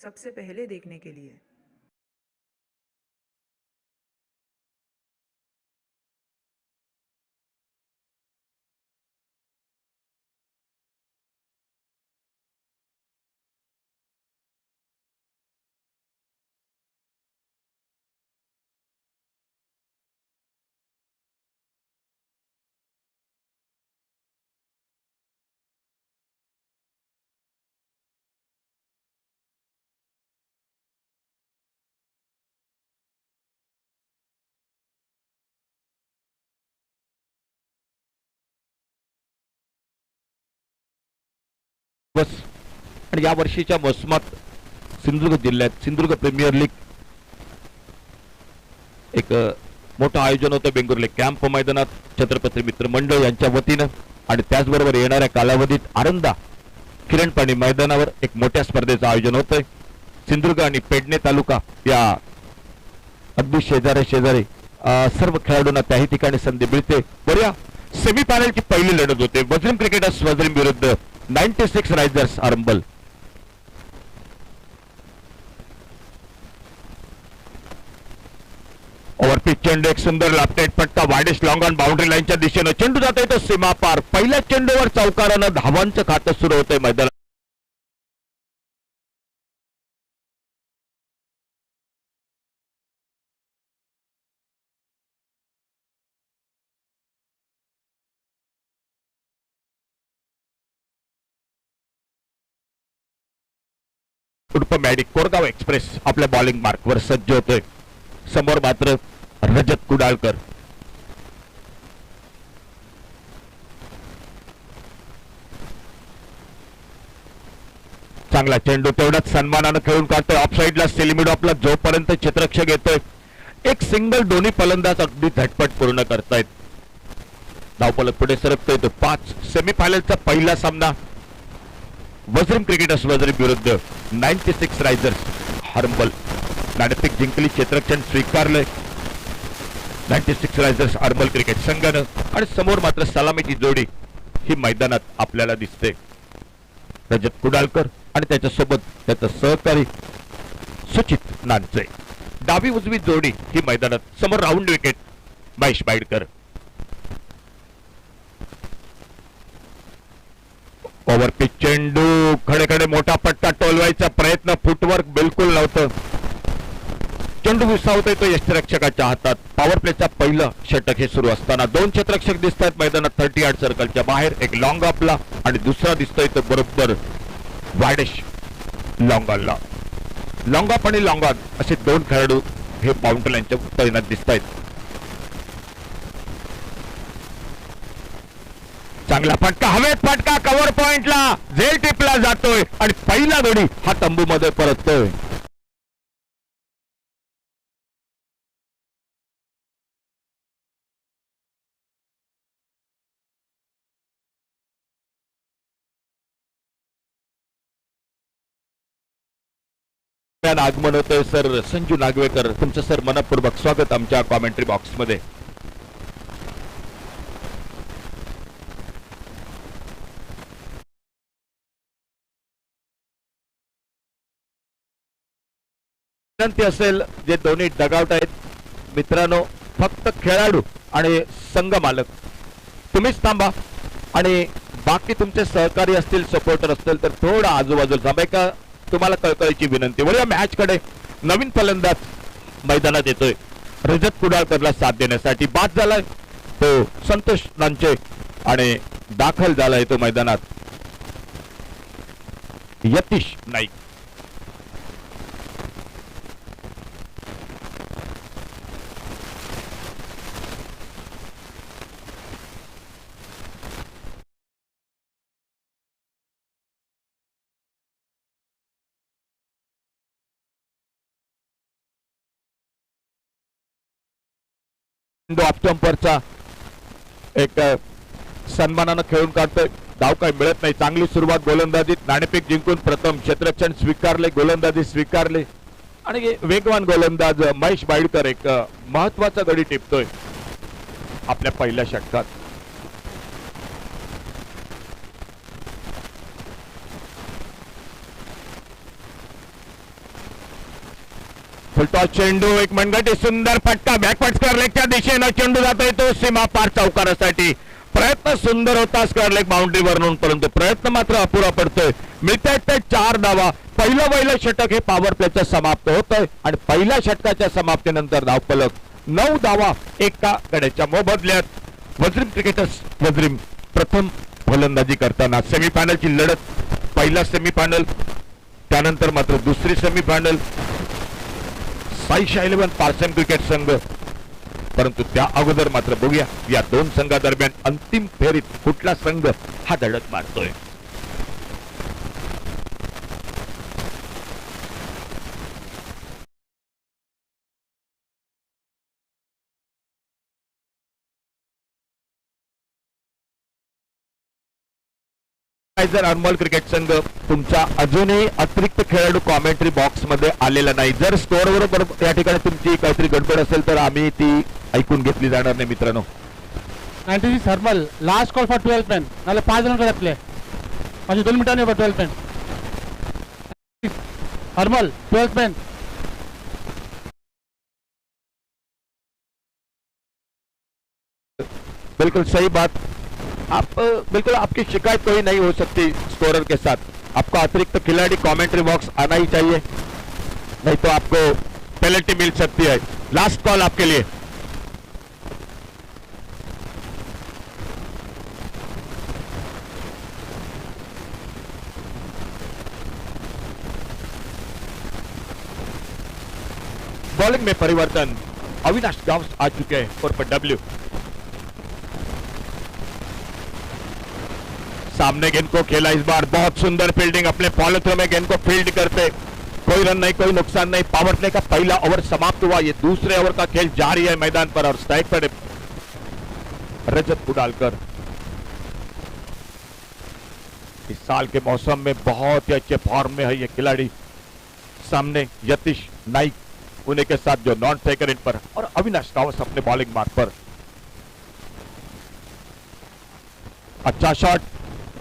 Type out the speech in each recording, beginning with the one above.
सबसे पहले देखने के लिए। बस आणि या वर्षीच्या मोसमात सिंधुदुर्ग जिल्ह्यात सिंधुदुर्ग प्रीमियर लीग एक मोठं आयोजन होतं बेंगुर्ले कॅम्प मैदानात छत्रपती मित्र मंडळ यांच्या वतीनं आणि त्याचबरोबर येणाऱ्या कालावधीत आरंदा किरण पाणी मैदानावर एक मोठ्या स्पर्धेचं आयोजन होतंय. सिंधुदुर्ग आणि पेडणे तालुका या अगदी शेजारी सर्व खेळाडूंना त्याही ठिकाणी संधी मिळते. बऱ्या सेमीफायनलची पहिली लढत होते वज्रम क्रिकेटर्स वज्रम विरुद्ध 96 रायझर्स आरंबल. ओव्हरपिच चेंडू एक सुंदर लापटेट पट्टा वायडेस्ट लॉंग ऑन बाउंड्री लाईनच्या दिशेनं चेंडू जातोय तो सीमा पार. पहिल्या चेंडूवर चौकारानं धावांचं खातं सुरू होतंय मैदानात. उर्फ मॅडिक कोरगाव एक्सप्रेस आपल्या बॉलिंग मार्कवर सज्ज होतोय. समोर मात्र रजत कुडाळकर. चांगला चेंडू तेवढाच सन्मानानं खेळून काढतोय ऑफसाईडला सेलिमिडॉपला जोपर्यंत क्षेत्ररक्षक येतोय एक सिंगल दोन्ही फलंदाज अगदी झटपट पूर्ण करतायत. धावफलक पुढे सरकतोय तो 5. सेमीफायनलचा पहिला सामना वज्रम क्रिकेटर्स वज्रम विरुद्ध 96 रायझर्स हरंबल. नाणेफेक जिंकली क्षेत्ररक्षण स्वीकारलंय 96 रायझर्स हरंबल क्रिकेट संघानं आणि समोर मात्र सलामीची जोडी ही मैदानात आपल्याला दिसते. रजत कुडाळकर आणि त्याच्यासोबत त्याचा सहकारी सुचित नानचे. डावी उजवी जोडी ही मैदानात. समोर राऊंड विकेट महेश बाईडकर. ओव्हरपिच चेंडू खडे मोठा पट्टा टोलवायचा प्रयत्न फुटवर्क बिलकुल नव्हतं. चेंडू विसावतोय तो यष्टिरक्षकाच्या हातात. पॉवर प्लेचा पहिलं षटक हे सुरू असताना 2 क्षेत्ररक्षक दिसत आहेत मैदानात 30 यार्ड सर्कलच्या बाहेर. एक लॉंग ऑफला आणि दुसरा दिसतोय तो बरोबर वायडेश लॉंग ऑनला. लॉंग ऑफ आणि लॉंग ऑन असे 2 खेळाडू हे बाउंड्री लाईनच्या तैनात दिसत आहेत. चांगला फटका हवेत फटका कव्हर पॉइंटला झेल टिपला जातोय आणि पहिला गडी हा तंबू मध्ये परततोय. आगमन होतोय सर संजू नागवेकर. तुमचं सर मनपूर्वक स्वागत आमच्या कॉमेंट्री बॉक्स मध्ये. विनंती असेल जे दोन्ही डगआउट आहेत मित्रांनो फक्त खेळाडू आणि संघ मालक तुम्हीच थांबा आणि बाकी तुमचे सहकारी असतील सपोर्टर असतील तर थोडा आजूबाजूला थांबा. का तुम्हाला कळकळीची विनंती. वळूया मॅच कडे. नवीन फलंदाज मैदानात येतोय रजत कुडाळकरला साथ देण्यासाठी. बाद झालाय तो संतोष नानचे आणि दाखल झालाय तो मैदानात यतीश नाईक. ऑफ जम्परचा एक सन्मानानं खेळून काढतोय. धाव काही मिळत नाही. चांगली सुरुवात गोलंदाजीत. नाणेफेक जिंकून प्रथम क्षेत्ररक्षण स्वीकारले गोलंदाजी स्वीकारले आणि वेगवान गोलंदाज महेश बाईडकर एक महत्वाचा गडी टिपतोय आपल्या पहिल्या षटकात. फुलटॉस चेंडू, एक मनगटी, सुंदर फटका, बॅकवर्ड स्क्वेअरलेगच्या दिशेनं चेंडू जातोय तो सीमा पार चौकारासाठी. प्रयत्न सुंदर होता स्क्वेअरलेग बाउंड्रीवरून, परंतु प्रयत्न मात्र अपुरा पडतोय. मिळतायत ते 4 धावा. पहिलं षटक हे पॉवर प्लेचं समाप्त होतंय आणि पहिल्या षटकाच्या समाप्तीनंतर धावफलक 9 धावा एका गड्याच्या मोबदल्यात. वज्रिम क्रिकेटर्स वज्रिम प्रथम फलंदाजी करताना सेमीफायनलची लढत, पहिला सेमीफायनल, त्यानंतर मात्र दुसरी सेमीफायनल. साईशा 11 पारसेम क्रिकेट संघ. परंतु त्या अगोदर मात्र बघूया या दोन संघादरम्यान अंतिम फेरीत कुठला संघ हा धडक मारतोय. अनमोल क्रिकेट संघ तुमचा अजूनही अतिरिक्त खेळाडू कॉमेंट्री बॉक्स मध्ये आलेला नाही. जर स्कोर बरोबर या ठिकाणी तुमची काहीतरी गडबड असेल तर आम्ही ती ऐकून घेतली जाणार नाही मित्रांनो. 96 हर्मल लास्ट कॉल फॉर 12 पेन. नाले 5 जण करत प्ले अजून 2 मिनिटांनी 12 पेन. हर्मल 12 पेन. बिल्कुल सही बात. आप बिल्कुल आपकी शिकायत कोई नहीं हो सकती स्कोरर के साथ. आपको अतिरिक्त खिलाड़ी कमेंट्री बॉक्स आना ही चाहिए, नहीं तो आपको पेनल्टी मिल सकती है. लास्ट कॉल आपके लिए. बॉलिंग में परिवर्तन. अविनाश गांव आ चुके हैं और पर डब्ल्यू. सामने गेंद को खेला इस बार. बहुत सुंदर फील्डिंग. अपने फॉलो में गेंद को फील्ड करते. कोई रन नहीं, कोई नुकसान नहीं. पावर प्ले का पहला ओवर समाप्त हुआ. ये दूसरे ओवर का खेल जारी है मैदान पर और स्ट्राइक पर रजत कुडालकर. इस साल के मौसम में बहुत ही अच्छे फॉर्म में है ये खिलाड़ी. सामने यतीश नाइक उन्हीं के साथ जो नॉन स्ट्राइकर इन पर, और अविनाश रावत अपने बॉलिंग मार्ग पर. अच्छा शॉट.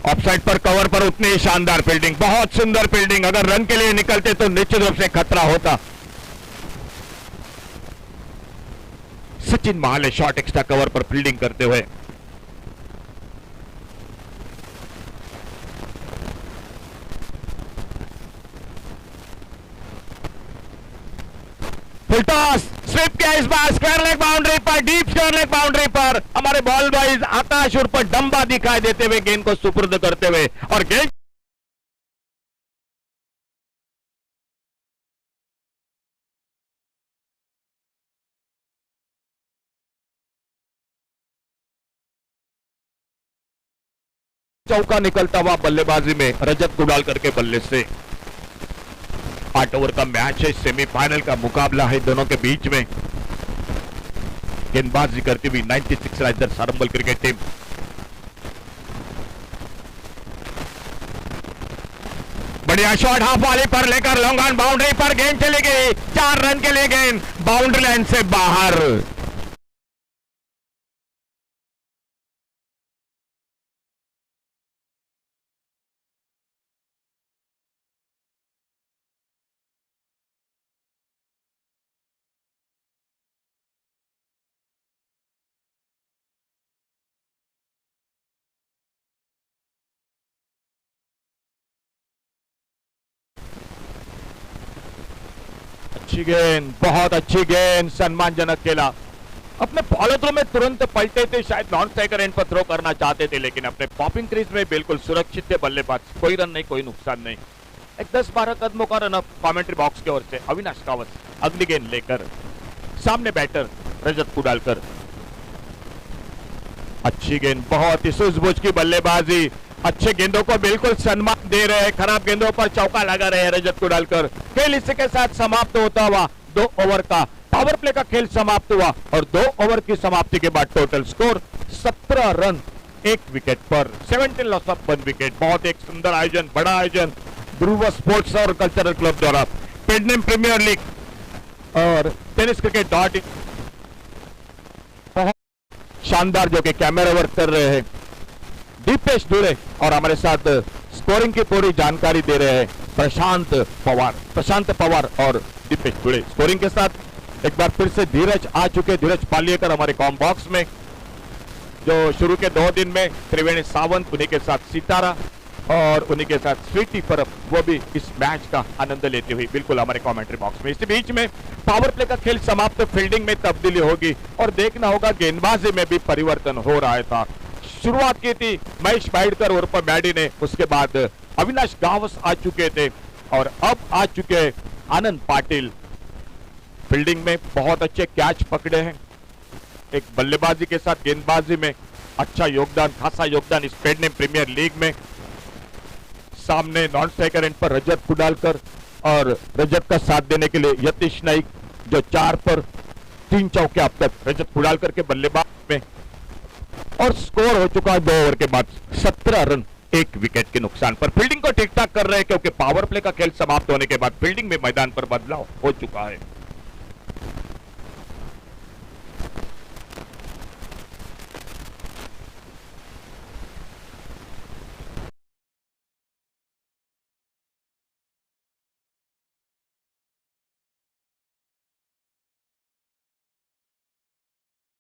ऑफसाइड पर कवर पर उतनी ही शानदार फील्डिंग. बहुत सुंदर फील्डिंग. अगर रन के लिए निकलते तो निश्चित रूप से खतरा होता. Sachin Mahale shot extra cover पर फील्डिंग करते हुए. Full toss. स्विप किया इस बार स्क्वायर लेग बाउंड्री पर, डीप स्क्वायर लेग बाउंड्री पर. हमारे बॉल बॉयज आकाश ऊपर डंबा दिखाई देते हुए गेंद को सुपुर्द करते हुए, और गेंद चौका निकलता हुआ बल्लेबाजी में रजत कुडालकर के बल्ले से. 8 ओवर का मैच है. सेमीफाइनल का मुकाबला है दोनों के बीच में. गेंदबाजी करती हुई 96 राइडर्स अरंबल क्रिकेट टीम. बढ़िया शॉट हाफ वाली पर लेकर लॉन्ग ऑन बाउंड्री पर गेंद चली गई. 4 रन के लिए गेंद बाउंड्री लाइन से बाहर. अच्छी गेंद, बहुत अच्छी गेंद, सम्मानजनक खेला. अपने फॉलो थ्रो में तुरंत पलटे थे. शायद नॉन स्ट्राइकर एंड पर थ्रो करना चाहते थे, लेकिन अपने पॉपिंग क्रीज में बिल्कुल सुरक्षित थे बल्लेबाज. कोई रन नहीं, कोई नुकसान नहीं. एक 10-12 कदमों का रन अप कमेंट्री बॉक्स की ओर से. अविनाश रावत अगली गेंद लेकर. सामने बैटर रजत कुडालकर. अच्छी गेंद, बहुत ही सूझबूझ की बल्लेबाजी. अच्छे गेंदों को बिल्कुल सम्मान दे रहे हैं. खराब गेंदों पर चौका लगा रहे हैं रजत कुडालकर. खेल इसी के साथ समाप्त होता हुआ 2 ओवर का पावर प्ले का खेल समाप्त हुआ, और 2 ओवर की समाप्ति के बाद टोटल स्कोर 17 रन 1 विकेट पर. 17 लॉस ऑफ 1 विकेट. बहुत एक सुंदर आयोजन, बड़ा आयोजन ध्रुव स्पोर्ट्स और कल्चरल क्लब द्वारा पेडनेम प्रीमियर लीग और टेनिस क्रिकेट .in शानदार जो कि कैमरा वर्क कर रहे हैं दीपेश दुरे, और हमारे साथ स्कोरिंग की पूरी जानकारी दे रहे हैं प्रशांत पवार और दीपेश जुड़े स्कोरिंग के साथ। एक बार फिर से धीरज आ चुके, धीरज पालियकर हमारे कॉम बॉक्स में, जो शुरू के 2 दिन में त्रिवेणी सावंत, उन्हीं के साथ सितारा और उन्हीं के साथ स्वीटी परब, वो भी इस मैच का आनंद लेती हुई बिल्कुल हमारे कमेंट्री बॉक्स में। इसी बीच में पावर प्ले का खेल समाप्त, फील्डिंग में तब्दीली होगी और देखना होगा गेंदबाजी में भी परिवर्तन हो रहा था। शुरुआत की थी महेश बाइडकर उर्फ मैडी ने, उसके बाद अविनाश गावस आ चुके थे और अब आ चुके आनंद पाटिल। फील्डिंग में बहुत अच्छे कैच पकड़े हैं, एक बल्लेबाजी के साथ गेंदबाजी में अच्छा योगदान, खासा योगदान इस पेडनेम प्रीमियर लीग में। सामने नॉन स्ट्राइकर एंड पर रजत कुडालकर और रजत का साथ देने के लिए यतीश नाइक, जो 4 पर 3 चौके अब तक रजत कुडालकर के बल्लेबाज में। और स्कोर हो चुका है 2 ओवर के बाद 17 रन 1 विकेट के नुकसान पर। फील्डिंग को ठीक ठाक कर रहे हैं क्योंकि पावर प्ले का खेल समाप्त होने के बाद फील्डिंग में मैदान पर बदलाव हो चुका है।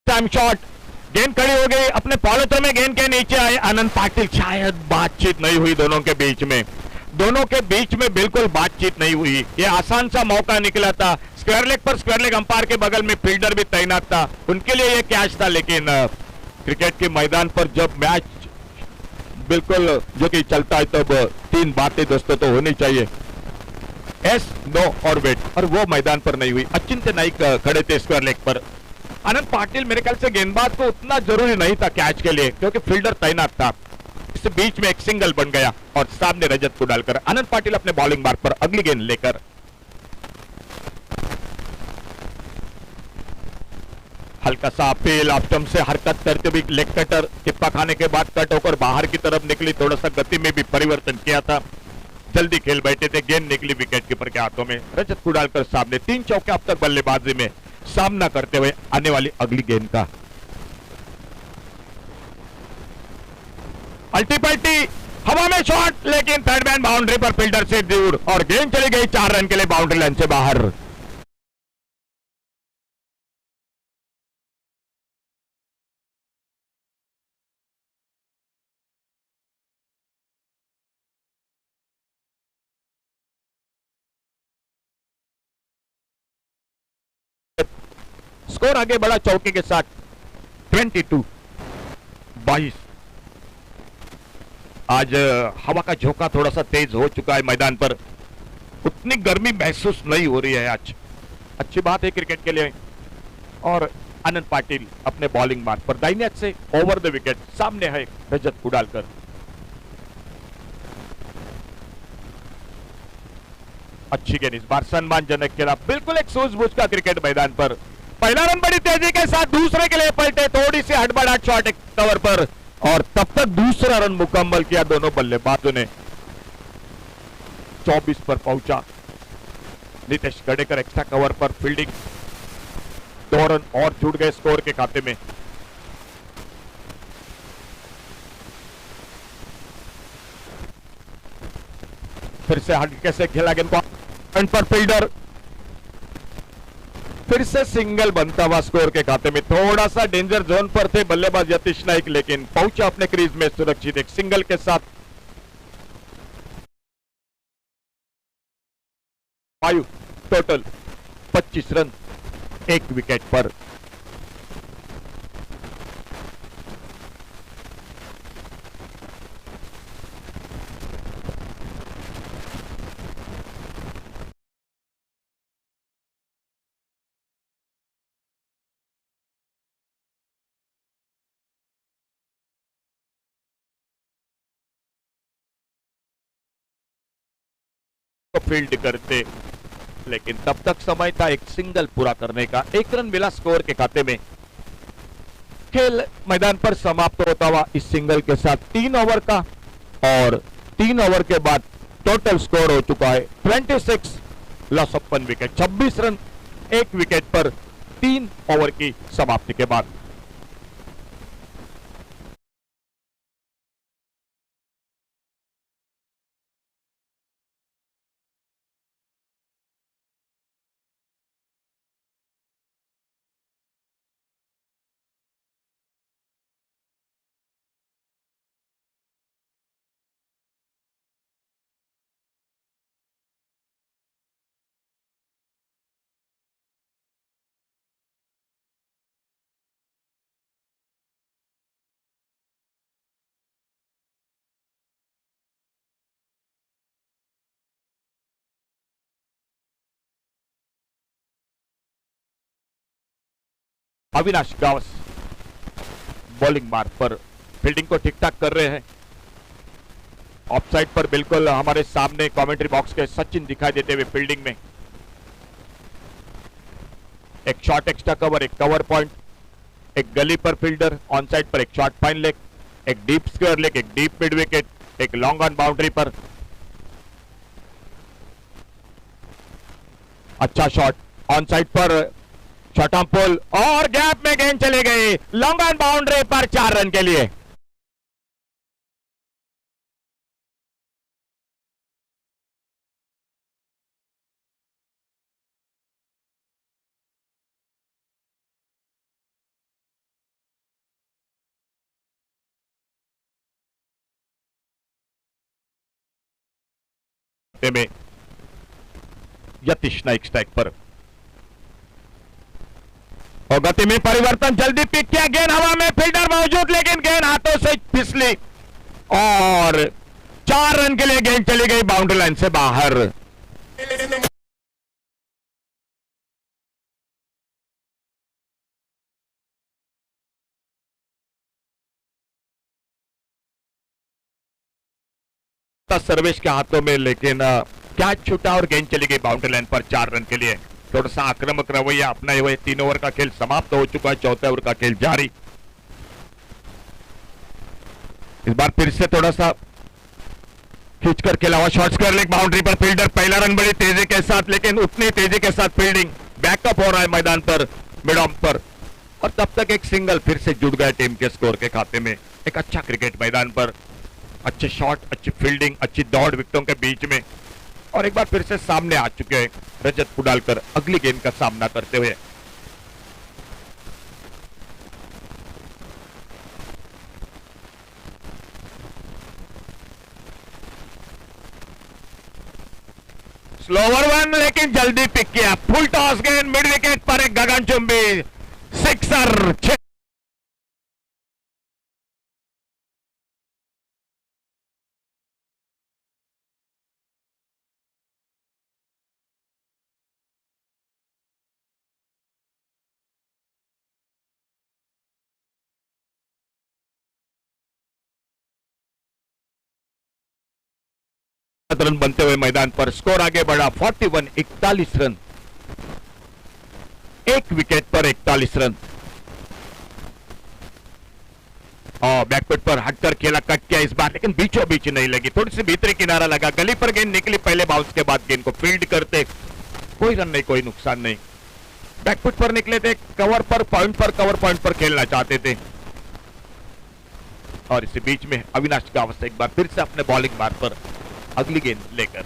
टाइम शॉट, गेंद खड़ी हो गई अपने पॉलिथीन में, गेंद के नीचे आए आनंद पाटिल। शायद बातचीत नहीं हुई दोनों के बीच में, बिल्कुल बातचीत नहीं हुई। ये आसान सा मौका निकला था, स्क्वायर लेग पर स्क्वायर लेग अंपायर के बगल में फील्डर भी तैनात था, उनके लिए ये कैच था। लेकिन क्रिकेट के मैदान पर जब मैच बिल्कुल जो कि चलता है तब 3 बातें दोस्तों तो होनी चाहिए, एस, नो और वेट, और वो मैदान पर नहीं हुई। अचिंत्य नाइक खड़े थे स्क्वायर लेग पर। आनंद पाटिल मेरे ख्याल से गेंदबाज को उतना जरूरी नहीं था कैच के लिए क्योंकि फील्डर तैनात था। इस बीच में एक सिंगल बन गया और सामने रजत कुडालकर। आनंद पाटिल अपने बॉलिंग मार्ग पर अगली गेंद लेकर हल्का सा अपील, ऑफ स्टंप से हरकत करते हुए लेग कटर, टिप्पा खाने के बाद कट होकर बाहर की तरफ निकली, थोड़ा सा गति में भी परिवर्तन किया था, जल्दी खेल बैठे थे, गेंद निकली विकेट कीपर के हाथों में। रजत कुडालकर सामने 3 चौके अब तक बल्लेबाजी में सामना करते हुए आने वाली अगली गेंद का। अल्टी पल्टी हवा में शॉट, लेकिन थर्ड मैन बाउंड्री पर फील्डर से दूर और गेंद चली गई 4 रन के लिए बाउंड्री लाइन से बाहर। स्कोर आगे बढ़ा चौके के साथ 22-22। आज हवा का झोंका थोड़ा सा तेज हो चुका है मैदान पर, उतनी गर्मी महसूस नहीं हो रही है आज, अच्छी बात है क्रिकेट के लिए। और आनंद पाटिल अपने बॉलिंग मार्ग पर दाहिने हाथ से ओवर द विकेट, सामने है रजत कुडालकर। अच्छी गेंद इस बार सम्मानजनक खेला, बिल्कुल एक सूझबूझ का क्रिकेट मैदान पर। पहला रन बड़ी तेजी के साथ दूसरे के लिए पलटे, थोड़ी सी हड़बड़ाहट शॉट एक कवर पर और तब तक दूसरा रन मुकम्मल किया दोनों बल्लेबाजों ने। 24 पर पहुंचा नितेश गडेकर एक्स्ट्रा कवर पर फील्डिंग, 2 रन और जुड़ गए स्कोर के खाते में। फिर से हल्के से खेला गेंद को पर फील्डर, फिर से सिंगल बनता हुआ स्कोर के खाते में। थोड़ा सा डेंजर जोन पर थे बल्लेबाज यतीश नाइक, लेकिन पहुंचा अपने क्रीज में सुरक्षित एक सिंगल के साथ। 5 टोटल 25 रन 1 विकेट पर। फील्ड करते, लेकिन तब तक समय था एक सिंगल पूरा करने का। 1 रन मिला स्कोर के खाते में। खेल मैदान पर समाप्त होता हुआ इस सिंगल के साथ 3 ओवर का, और 3 ओवर के बाद टोटल स्कोर हो चुका है 26 loss of 1 wicket. 26 run 1 wicket पर 3 ओवर की समाप्ति के बाद। अविनाश गावस बॉलिंग मार्क पर फील्डिंग को ठीक ठाक कर रहे हैं। ऑफ साइड पर बिल्कुल हमारे सामने कमेंट्री बॉक्स के सचिन दिखाई देते हुए फील्डिंग में। एक शॉर्ट एक्स्ट्रा कवर, एक कवर पॉइंट, एक गली पर फील्डर, ऑन साइड पर एक शॉर्ट फाइन लेग, एक डीप स्क्वायर लेग, एक डीप मिड विकेट, एक लॉन्ग ऑन बाउंड्री पर अच्छा शॉट, ऑन साइड पर शॉर्ट ऑन पोल और गैप में गेंद चली गई लॉन्ग ऑन बाउंड्री पर 4 रन के लिए। में यतीश नाइक स्ट्राइक पर और गति में परिवर्तन, जल्दी पिक किया, गेंद हवा में, फील्डर मौजूद लेकिन गेंद हाथों से फिसली और 4 रन के लिए गेंद चली गई बाउंड्री लाइन से बाहर। सर्वेश के हाथों में लेकिन कैच छूटा और गेंद चली गई बाउंड्री लाइन पर 4 रन के लिए। थोड़ा सा आक्रामक रवैया अपनाए हुए 3 ओवर का खेल समाप्त हो चुका है, चौथे ओवर का खेल जारी। इस बार फिर से थोड़ा सा खींचकर खेला हुआ शॉर्ट स्क्वायर लेग बाउंड्री पर फील्डर, पहला रन बड़ी तेजी के साथ लेकिन उतनी तेजी के साथ फील्डिंग बैकअप हो रहा है मैदान पर मिड ऑन पर और तब तक एक सिंगल फिर से जुड़ गया टीम के स्कोर के खाते में। एक अच्छा क्रिकेट मैदान पर, अच्छे शॉट, अच्छी फील्डिंग, अच्छी दौड़ विकेटों के बीच में और एक बार फिर से सामने आ चुके हैं रजत पुडालकर अगली गेंद का सामना करते हुए। स्लोवर वन लेकिन जल्दी पिक किया, फुल टॉस गेंद मिड विकेट पर एक गगनचुंबी सिक्सर। रन बनते हुए मैदान पर स्कोर आगे बढ़ा 41 रन, एक विकेट पर 41 रन और बैकफुट पर हटकर खेला, कट किया इस बार लेकिन बीचों बीच नहीं लगी, थोड़ी सी भीतरी किनारा लगा, गली पर गेंद निकली, पहले बाउंस के बाद गेंद को फील्ड करते, कोई रन नहीं, कोई नुकसान नहीं। बैकफुट पर निकले थे, कवर पॉइंट पर खेलना चाहते थे और इसी बीच में अविनाश गावस एक बार फिर से अपने बॉलिंग मार्ग पर अगली गेंद लेकर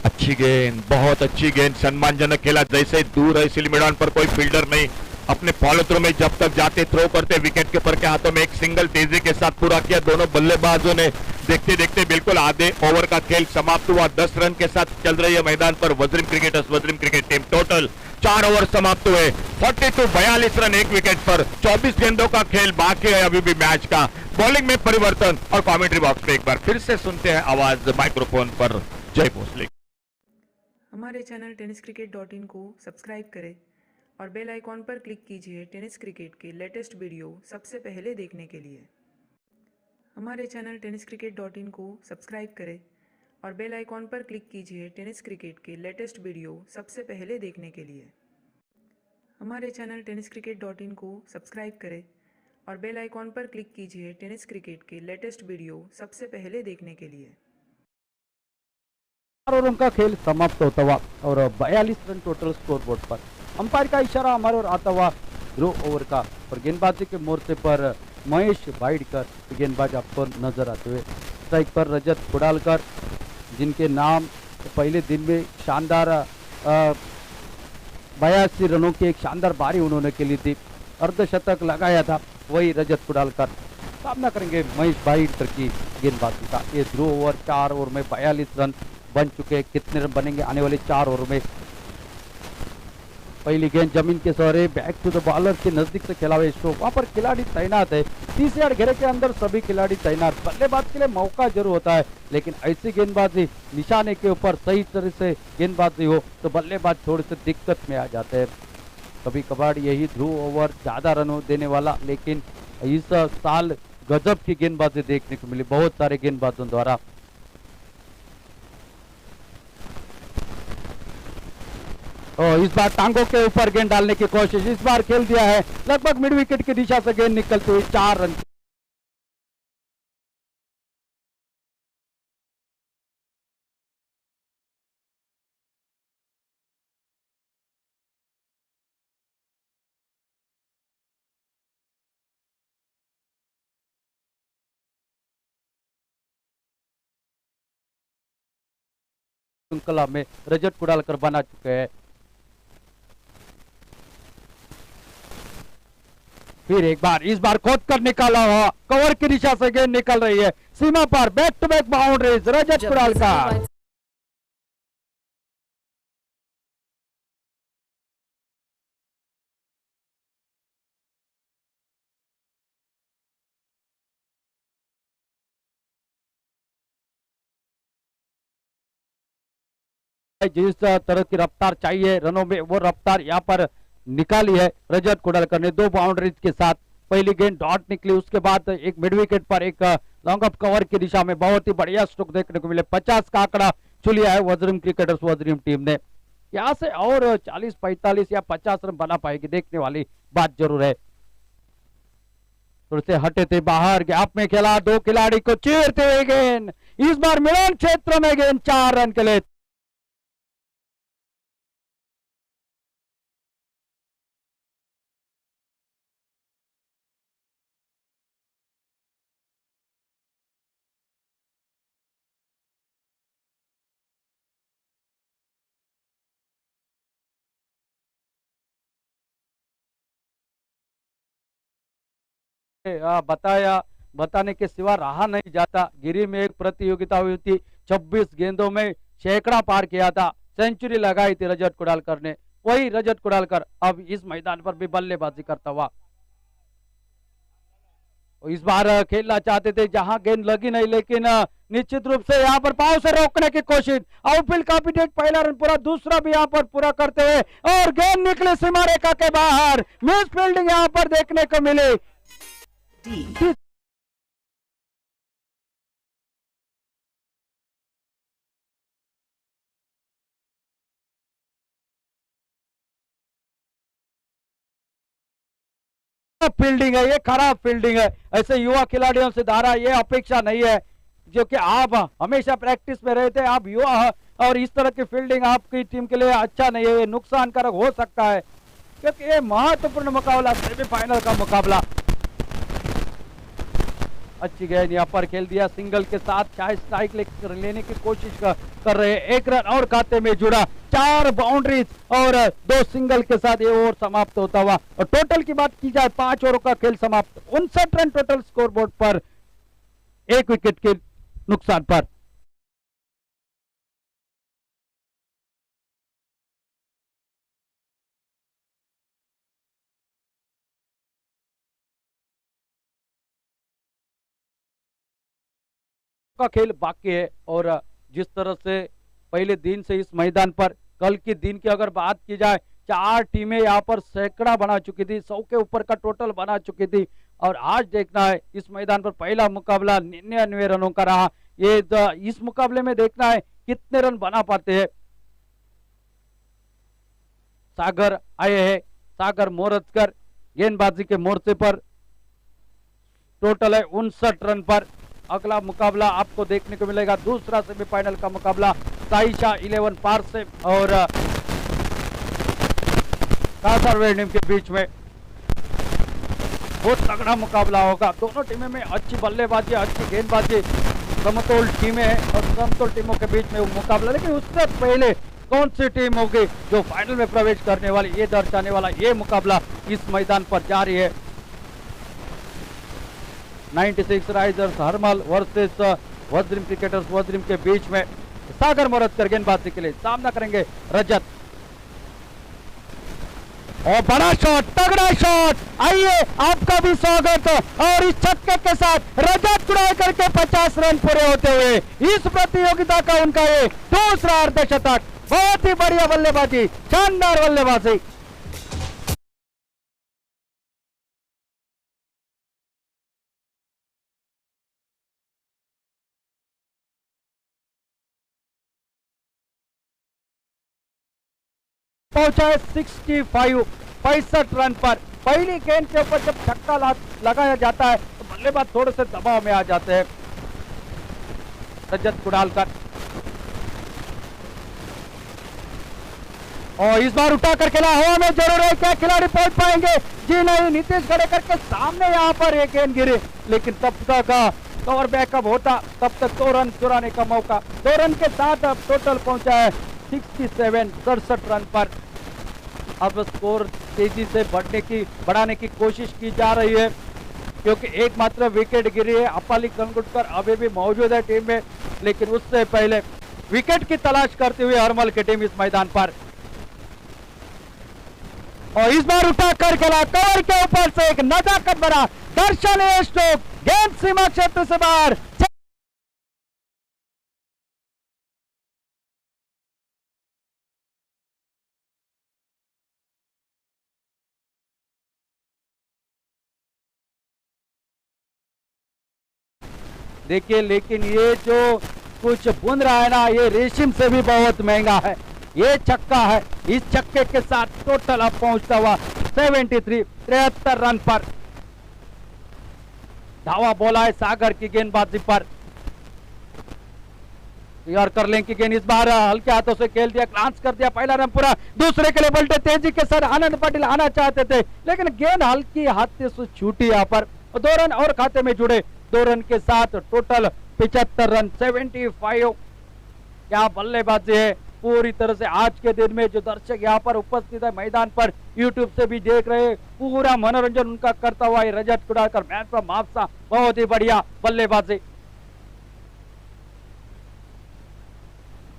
अच्छी गेंद, बहुत अच्छी गेंद, सम्मानजनक खेला, जैसे दूर है इसलिए मैदान पर कोई फील्डर नहीं, अपने फॉलो थ्रो में जब तक जाते थ्रो करते विकेट कीपर के हाथों में एक सिंगल तेजी के साथ पूरा किया। दोनों बल्लेबाजों ने देखते देखते बिल्कुल आधे ओवर का खेल समाप्त हुआ। 10 रन के साथ चल रही है मैदान पर वज्रिम क्रिकेट टीम। टोटल 4 ओवर समाप्त हुए, 42 रन, 1 विकेट पर, 24 गेंदों का खेल बाकी है अभी भी मैच का। बॉलिंग में परिवर्तन और कमेंट्री बॉक्स में एक बार फिर से सुनते हैं आवाज माइक्रोफोन पर जय भोसले। हमारे चैनल tenniscricket.in को सब्सक्राइब करें और बेल आइकॉन पर क्लिक कीजिए टेनिस क्रिकेट के लेटेस्ट वीडियो सबसे पहले देखने के लिए। हमारे चैनल tenniscricket.in को सब्सक्राइब करें और बेल आइकॉन पर क्लिक कीजिए टेनिस क्रिकेट के लेटेस्ट वीडियो सबसे पहले देखने के लिए। हमारे चैनल tenniscricket.in को सब्सक्राइब करें और बेल आइकॉन पर क्लिक कीजिए टेनिस क्रिकेट के लेटेस्ट वीडियो सबसे पहले देखने के लिए। और उनका खेल समाप्त होता हुआ और 42 रन टोटल स्कोर बोर्ड पर। अंपायर का इशारा हमारे और आता हुआ ड्रॉ ओवर का और गेंदबाजी के मोर्चे पर महेश वाइडकर गेंदबाज आपको नजर आते हुए। स्ट्राइक पर रजत पुडालकर, जिनके नाम पहले दिन में शानदार 82 रनों की एक शानदार पारी उन्होंने खेली थी, अर्धशतक लगाया था, वही रजत पुडालकर सामना करेंगे महेश वाइडकर की गेंदबाजी का। ये ड्रॉ ओवर 4 ओवर में 42 रन बन चुके हैं। कितने रन बनेंगे आने वाले 4 ओवर में, पहली गेंद जमीन के सहारे बैक टू द बॉलर के नजदीक से खेला हुआ स्ट्रोक, वहां पर खिलाड़ी तैनात है। 30 यार्ड घेरे के अंदर सभी खिलाड़ी तैनात। बल्लेबाज के लिए मौका जरूर होता है, लेकिन ऐसी गेंदबाजी निशाने के ऊपर सही तरह से गेंदबाजी हो तो बल्लेबाज थोड़े से दिक्कत में आ जाते हैं। कभी कभार यही ध्रुव ओवर ज्यादा रन देने वाला, लेकिन इस साल गजब की गेंदबाजी देखने को मिली बहुत सारे गेंदबाजों द्वारा। और इस बार टांगों के ऊपर गेंद डालने की कोशिश, इस बार खेल दिया है लगभग मिड विकेट की दिशा से गेंद निकलती हुई 4 रन। श्रृंखला में रजत कुडालकर बना चुके हैं। फिर एक बार इस बार खोद कर निकाला हुआ कवर की दिशा से गेंद निकल रही है सीमा पर, बैक टू बैक बाउंड्रीज रजत कुडालकर। जिस तरह की रफ्तार चाहिए रनों में, वो रफ्तार यहाँ पर निकाली है रजत कुडालकर ने 2 बाउंड्रीज के साथ। पहली गेंद डॉट निकली, उसके बाद एक मिड विकेट पर एक लॉन्ग ऑफ कवर की दिशा में बहुत ही बढ़िया स्ट्रोक देखने को मिले। 50 का आंकड़ा छू लिया है वज्रिम क्रिकेटर्स वज्रिम टीम ने। यहाँ से और 40, 45 या 50 रन बना पाएगी, देखने वाली बात जरूर है। थोड़े से हटे थे बाहर, गैप में खेला, 2 खिलाड़ी को चीरते हुए गेंद, इस बार मिलन क्षेत्र में गेंद 4 रन के लिए। बताने के सिवा रहा नहीं जाता। गिरी में एक प्रतियोगिता हुई थी, 26 गेंदों में सैकड़ा पार किया था, सेंचुरी लगाई थी रजत कुडालकर ने। वही रजत कुडालकर अब इस मैदान पर भी बल्लेबाजी करता हुआ। इस बार खेलना चाहते थे जहां गेंद लगी नहीं, लेकिन निश्चित रूप से यहाँ पर पाव से रोकने की कोशिश। आउटफील्ड काफी डेट, पहला रन पूरा, दूसरा भी यहाँ पर पूरा करते हुए और गेंद निकले सीमा रेखा के बाहर। मिस फील्डिंग यहाँ पर देखने को मिली। फील्डिंग है, ये खराब फील्डिंग है। ऐसे युवा खिलाड़ियों से धारा ये अपेक्षा नहीं है, जो कि आप हमेशा प्रैक्टिस में रहते हैं, आप युवा हैं और इस तरह की फील्डिंग आपकी टीम के लिए अच्छा नहीं है, ये नुकसानकारक हो सकता है, क्योंकि ये महत्वपूर्ण मुकाबला, सेमीफाइनल का मुकाबला। अच्छी गेंद यहाँ पर खेल दिया, सिंगल के साथ चाहे स्ट्राइक लेने की कोशिश कर रहे हैं। 1 रन और खाते में जुड़ा, 4 बाउंड्रीज और 2 सिंगल के साथ ये ओवर समाप्त होता हुआ। और टोटल की बात की जाए 5 ओवरों का खेल समाप्त, 59 रन टोटल स्कोरबोर्ड पर, 1 विकेट के नुकसान पर। का खेल बाकी है और जिस तरह से पहले दिन से इस मैदान पर, कल के दिन की अगर बात की जाए, 4 टीमें यहाँ पर सैकड़ा बना चुकी थी, 100 के ऊपर का टोटल बना चुकी थी। और आज देखना है इस मैदान पर पहला मुकाबला 99 रनों का रहा। ये इस मुकाबले में देखना है कितने रन बना पाते हैं। सागर आए हैं, सागर मोरजकर गेंदबाजी के मोर्चे पर, टोटल है 59 रन पर। अगला मुकाबला आपको देखने को मिलेगा, दूसरा सेमीफाइनल का मुकाबला साइशा 11 पार से और कासरवेडियम के बीच में। बहुत तगड़ा मुकाबला होगा, दोनों टीमें में अच्छी बल्लेबाजी, अच्छी गेंदबाजी, समतोल टीमें हैं और समतोल टीमों के बीच में मुकाबला। लेकिन उससे पहले कौन सी टीम होगी जो फाइनल में प्रवेश करने वाली, ये दर्शाने वाला ये मुकाबला इस मैदान पर जारी है। 96 राइजर्स हरमल वर्सेस वज्रिम क्रिकेटर्स वज्रिम के बीच में सागर मोरजकर गेंदबाजी के लिए सामना करेंगे रजत। और बड़ा शॉट, तगड़ा शॉट। आइए आपका भी स्वागत। और इस छक्के के साथ रजत कुड़ाकर के 50 रन पूरे होते हुए इस प्रतियोगिता का उनका ये दूसरा अर्धशतक। बहुत ही बढ़िया बल्लेबाजी, शानदार बल्लेबाजी। पहुंचा है 65 रन पर। पहली गेंद के ऊपर जब छक्का लगाया जाता है तो बल्लेबाज थोड़े से दबाव में आ जाते हैं। रजत कुड़ालकर और इस बार उठाकर खेला, हवा में जरूर है, क्या खिलाड़ी पहुंच पाएंगे? जी नहीं, नीतीश गड़ेकर के सामने यहाँ पर एक गेंद गिरी, लेकिन तब तक कवर बैकअप होता, तब तक 2 रन चुराने का मौका। 2 रन के साथ अब टोटल पहुंचा है 67 रन पर। अब स्कोर तेजी से बढ़ाने की कोशिश की जा रही है, क्योंकि एकमात्र विकेट गिरी है। अपाली कंगुटकर अभी भी मौजूद है टीम में, लेकिन उससे पहले विकेट की तलाश करते हुए हरमल की टीम इस मैदान पर। और इस बार उठाकर खेला, कवर के ऊपर से एक नजाकत भरा दर्शन स्ट्रोक, गेंद सीमा क्षेत्र से बाहर। देखिए, लेकिन ये जो कुछ बुन रहा है ना, ये रेशम से भी बहुत महंगा है। ये छक्का है, इस छक्के के साथ टोटल अब पहुंचता हुआ 73 रन पर। धावा बोला है सागर की गेंदबाजी पर। यॉर्कर लेंग की गेंद इस बार हल्के हाथों से खेल दिया, ग्लांस कर दिया, पहला रन पूरा। दूसरे के लिए बल्टे तेजी के साथ आनंद पाटिल आना चाहते थे, लेकिन गेंद हल्की हाथ से छूटी यहाँ पर। 2 रन और खाते में जुड़े। 2 रन के साथ टोटल 75 रन, 75। क्या बल्लेबाजी है पूरी तरह से। आज के दिन में जो दर्शक यहाँ पर उपस्थित है मैदान पर, यूट्यूब से भी देख रहे, पूरा मनोरंजन उनका करता हुआ रजत कुड़ालकर, मैन फ्रॉम मापसा, बहुत ही बढ़िया बल्लेबाजी।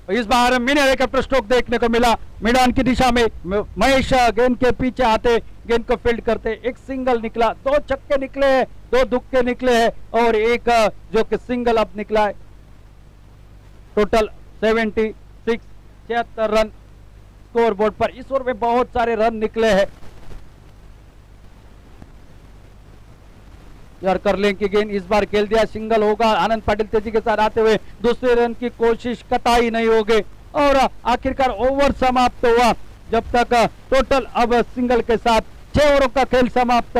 इस बार मिनी हेलीकॉप्टर स्ट्रोक देखने को मिला मैदान की दिशा में। महेश गेंद के पीछे आते, गेंद को फील्ड करते, एक सिंगल निकला, 2 छक्के निकले हैं, 2 दुक्के निकले हैं और एक जो कि सिंगल अब निकला है। टोटल 76 रन स्कोर बोर्ड पर। इस ओवर में बहुत सारे रन निकले हैं। यॉर्कर लेंग की गेंद इस बार खेल दिया, सिंगल होगा। आनंद पाटिल तेजी के साथ आते हुए दूसरे रन की कोशिश कतई नहीं होगी और आखिरकार ओवर समाप्त हुआ, जब तक टोटल अब सिंगल के साथ 6 ओवरों का खेल समाप्त।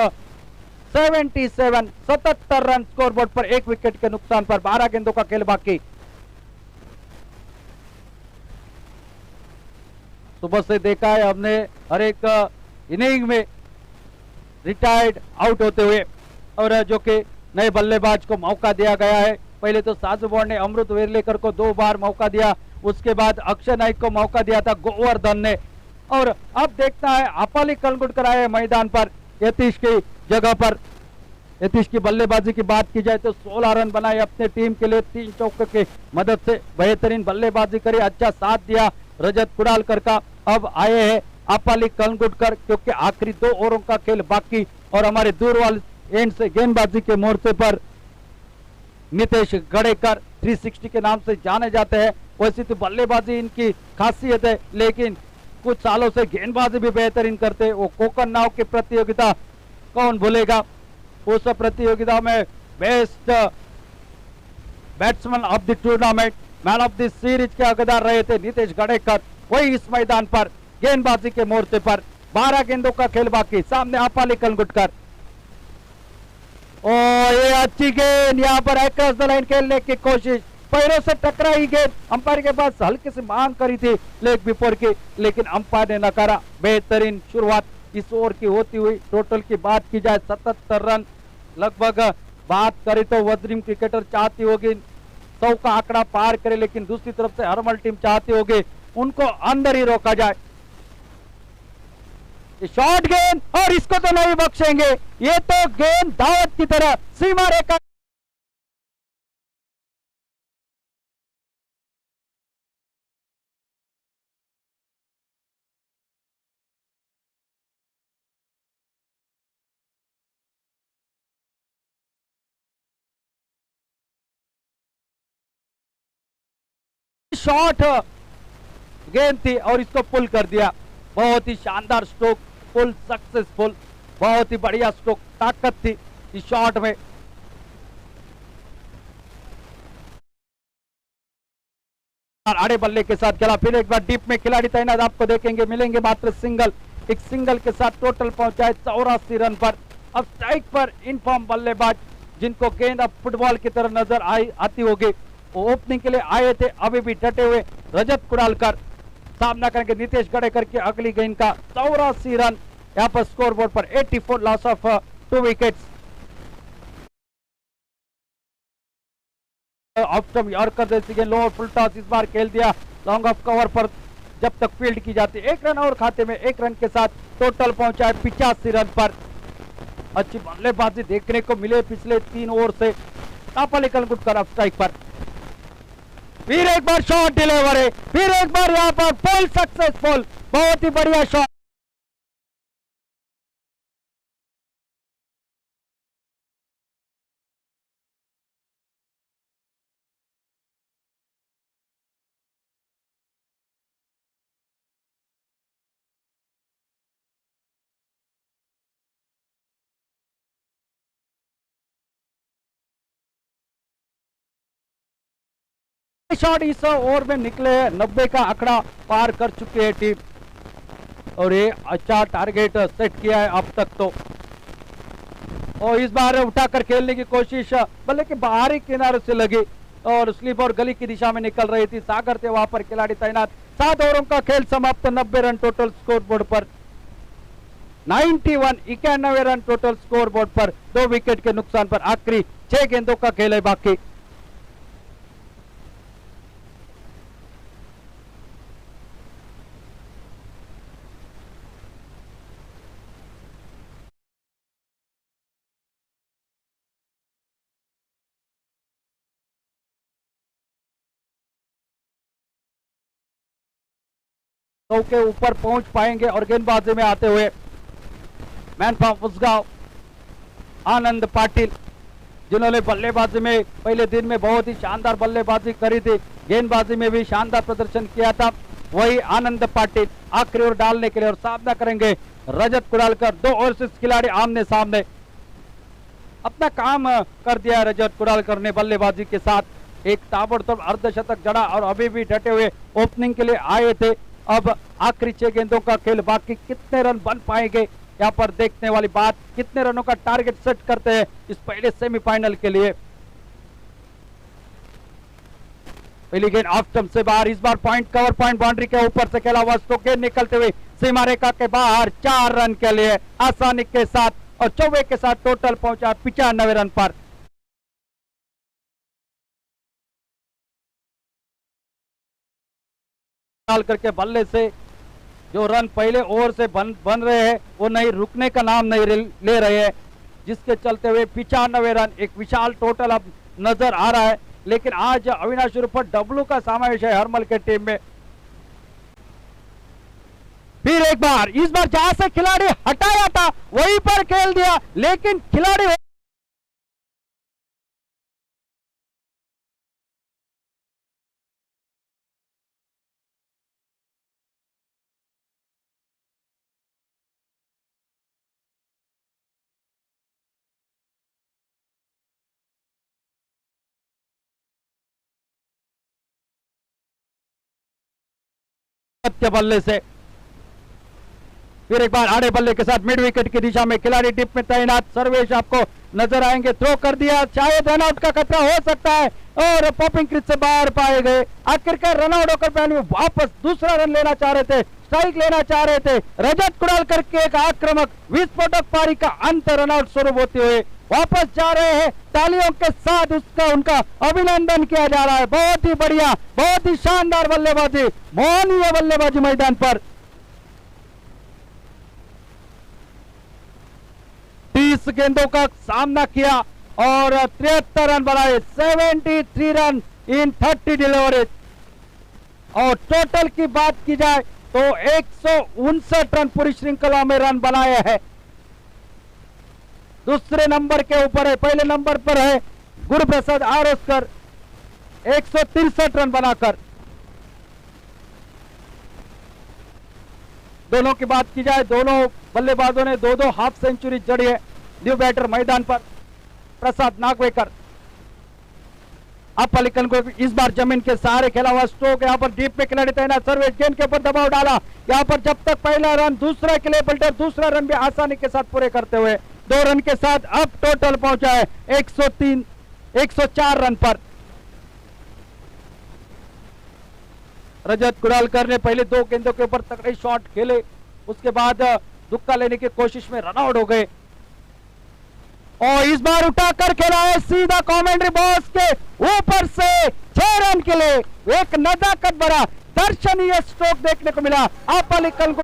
77 रन स्कोर बोर्ड पर, 1 विकेट के नुकसान पर। 12 गेंदों का खेल बाकी। सुबह से देखा है हमने हर एक इनिंग में रिटायर्ड आउट होते हुए, और जो कि नए बल्लेबाज को मौका दिया गया है। पहले तो साजूबॉर्ड ने अमृत वेरलेकर को 2 बार मौका दिया, उसके बाद अक्षय नाइक को मौका दिया था गोवर्धन ने, और अब देखता है अपाली कंगुटकर आए मैदान पर यतीश की जगह पर। यतीश की बल्लेबाजी की बात की जाए तो 16 रन बनाए अपने टीम के लिए, 3 चौके की मदद से बेहतरीन बल्लेबाजी करी, अच्छा साथ दिया रजत कुड़ालकर का। अब आए हैं अपाली कंगुटकर, क्योंकि आखिरी 2 ओवरों का खेल बाकी, और हमारे दूर वाले एंड से गेंदबाजी के मोर्चे पर नीतीश गड़ेकर 360 के नाम से जाने जाते हैं। वैसे तो बल्लेबाजी इनकी खासियत है, लेकिन कुछ सालों से गेंदबाजी भी बेहतरीन करते। वो कोकन नाव की प्रतियोगिता कौन भूलेगा, उस प्रतियोगिता में best batsman of the tournament, man of the series के हकदार रहे थे नीतीश गड़ेकर। वही इस मैदान पर गेंदबाजी के मोर्चे पर 12 गेंदों का खेल बाकी। सामने अपाली कंगुटकर, और ये अच्छी गेंद यहाँ पर अक्रॉस द लाइन खेलने की कोशिश, पैरों से टकराई गेंद। अंपायर के पास हल्की सी मांग करी थी लेग बिफोर की, लेकिन अंपायर ने नकारा। बेहतरीन शुरुआत इस ओवर की होती हुई। टोटल की बात की जाए 77 रन लगभग। बात करें तो वज्रिम क्रिकेटर चाहती होगी 100 का आंकड़ा पार करे, लेकिन दूसरी तरफ से हरमल टीम चाहती होगी उनको अंदर ही रोका जाए। शॉर्ट गेंद, और इसको तो नहीं बख्शेंगे, ये तो गेंद दावत की तरह सीमा रेखा शॉट गेंद थी और इसको पुल कर दिया। बहुत ही शानदार स्ट्रोक, पुल सक्सेसफुल, बहुत ही बढ़िया स्ट्रोक, ताकत थी इस शॉट में। आड़े बल्ले के साथ खेला, फिर एक बार डीप में खिलाड़ी तैनात आपको देखेंगे, मिलेंगे मात्र सिंगल, एक सिंगल के साथ टोटल पहुंचाए 84 रन पर। अब स्ट्राइक पर इनफॉर्म बल्लेबाज जिनको गेंद अब फुटबॉल की तरह नजर आती होगी, वो ओपनिंग के लिए आए थे, अभी भी डटे हुए रजत कुडालकर सामना करेंगे नीतीश गडेकर की अगली गेंद का। 84 रन यहाँ पर स्कोर बोर्ड पर, 84 loss of 2 wickets. Optum yorker जैसी गेंद, लोअर फुल टॉस इस बार खेल दिया लॉन्ग ऑफ कवर पर जब तक फील्ड की जाती है। 1 रन और खाते में, 1 रन के साथ टोटल पहुंचा है 85 रन पर। अच्छी बल्लेबाजी देखने को मिले पिछले 3 ओवर से। तापाली कलंगुटकर अब स्ट्राइक पर, फिर एक बार शॉट डिलीवर है, फिर एक बार यहाँ पर पुल सक्सेसफुल, बहुत ही बढ़िया शॉट। शॉट इस ओवर में निकले हैं, 90 का आंकड़ा पार कर चुके हैं टीम और ये अच्छा टारगेट सेट किया है अब तक तो। और इस बार उठाकर खेलने की कोशिश बल्ले के बाहरी किनारे से लगी और स्लिप और गली की दिशा में निकल रही थी। सागर थे वहां पर खिलाड़ी तैनात। 7 ओवरों का खेल समाप्त, 90 रन टोटल स्कोर बोर्ड पर, 91 रन टोटल स्कोर बोर्ड पर, 2 विकेट के नुकसान पर। आखिरी 6 गेंदों का खेल है बाकी। के ऊपर पहुंच पाएंगे और गेंदबाजी में आते हुए मैन फ्रॉम उसगांव आनंद पाटिल, जिन्होंने बल्लेबाजी में पहले दिन में बहुत ही शानदार बल्लेबाजी करी थी, गेंदबाजी में भी शानदार प्रदर्शन किया था, वही आनंद पाटिल आखिरी ओवर डालने के लिए और सामना करेंगे रजत कुडालकर। 2 ओवरसीज खिलाड़ी आमने सामने, अपना काम कर दिया रजत कुडालकर ने बल्लेबाजी के साथ। एक ताबड़तोड़ अर्धशतक जड़ा और अभी भी डटे हुए ओपनिंग के लिए आए थे। अब आखिरी 6 गेंदों का खेल बाकी, कितने रन बन पाएंगे यहाँ पर देखने वाली बात, कितने रनों का टारगेट सेट करते हैं इस पहले सेमीफाइनल के लिए। पहली गेंद ऑफ स्टंप से बाहर, इस बार पॉइंट कवर पॉइंट बाउंड्री के ऊपर से खेला हुआ तो गेंद निकलते हुए सीमा रेखा के बाहर 4 रन के लिए आसानी के साथ और चौबे के साथ टोटल पहुंचा 95 रन पर। करके बल्ले से जो रन पहले ओवर से बन रहे हैं वो नहीं रुकने का नाम नहीं ले रहे हैं, जिसके चलते हुए 95 रन एक विशाल टोटल अब नजर आ रहा है। लेकिन आज अविनाश पर डब्लू का समावेश है हरमल के टीम में। फिर एक बार, इस बार जहां से खिलाड़ी हटाया था वहीं पर खेल दिया, लेकिन खिलाड़ी के बल्ले से फिर एक बार आड़े बल्ले के साथ मिड विकेट की दिशा में खिलाड़ी टिप में तैनात सर्वेश आपको नजर आएंगे। थ्रो कर दिया, शायद रनआउट का खतरा हो सकता है और पॉपिंग क्रीज से बाहर पाए गए। आखिरकार रनआउट होकर पहले वापस दूसरा रन लेना चाह रहे थे, स्ट्राइक लेना चाह रहे थे। रजत कुडालकर के एक आक्रामक विस्फोटक पारी का अंत रनआउट स्वरूप होते हुए वापस जा रहे हैं। तालियों के साथ उनका अभिनंदन किया जा रहा है। बहुत ही बढ़िया, बहुत ही शानदार बल्लेबाजी, मोहनीय बल्लेबाजी मैदान पर। 30 गेंदों का सामना किया और 73 रन बनाए, 73 रन इन 30 डिलीवरीज। और टोटल की बात की जाए तो 159 रन पूरी श्रृंखला में रन बनाए हैं। दूसरे नंबर के ऊपर है, पहले नंबर पर है गुरुप्रसाद आरोस्कर 163 रन बनाकर। दोनों की बात की जाए, दोनों बल्लेबाजों ने दो दो हाफ सेंचुरी जड़ी है। न्यू बैटर मैदान पर प्रसाद नागवेकर। अब पलिकन को इस बार जमीन के सहारे खेला हुआ स्ट्रोक, यहाँ पर डीप में खिलाड़ी तैनात, सर्वेश गेंद के ऊपर दबाव डाला, यहाँ पर जब तक पहला रन दूसरा के लिए पलटे, दूसरा रन भी आसानी के साथ पूरे करते हुए 2 रन के साथ अब टोटल पहुंचा है 104 रन पर। रजत कुडालकर ने पहले 2 गेंदों के ऊपर तगड़े शॉट खेले, उसके बाद दुक्का लेने की कोशिश में रन आउट हो गए और इस बार उठाकर खेला है सीधा कमेंट्री बॉक्स के ऊपर से 6 रन के लिए। एक नजाकत भरा दर्शनीय स्ट्रोक देखने को मिला। आप पलिकल को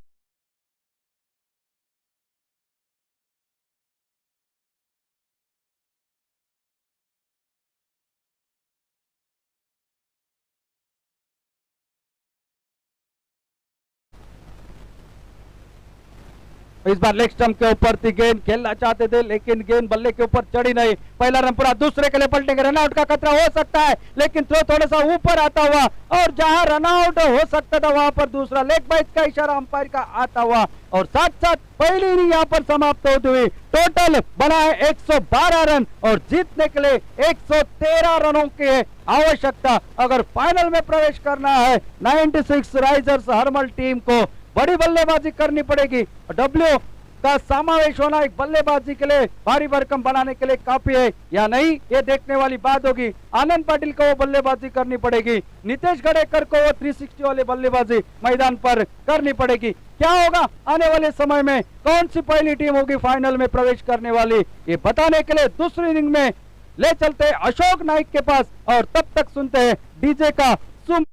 इस बार लेग स्टंप के ऊपर थी गेंद, खेलना चाहते थे लेकिन गेंद बल्ले के ऊपर चढ़ी नहीं। पहला रन पूरा, दूसरे के लिए पलटेंगे, रनआउट का खतरा हो सकता है लेकिन थ्रो थोड़ा सा ऊपर आता हुआ और जहां रनआउट हो सकता था वहां पर दूसरा लेग बाइट का इशारा अंपायर का आता हुआ और साथ साथ पहली इनिंग यहां पर समाप्त होती हुई। टोटल बना है 112 रन और जीतने के लिए 113 रनों की आवश्यकता। अगर फाइनल में प्रवेश करना है 96 राइजर्स हरमल टीम को बड़ी बल्लेबाजी करनी पड़ेगी। डब्ल्यू का समावेश होना एक बल्लेबाजी के लिए भारी भरकम बनाने के लिए काफी है या नहीं, ये देखने वाली बात होगी। आनंद पाटिल को वो बल्लेबाजी करनी पड़ेगी, नितेश गडेकर को वो 360 वाली बल्लेबाजी मैदान पर करनी पड़ेगी। क्या होगा आने वाले समय में, कौन सी पहली टीम होगी फाइनल में प्रवेश करने वाली, ये बताने के लिए दूसरी इनिंग में ले चलते अशोक नाइक के पास और तब तक सुनते हैं डीजे का सुम।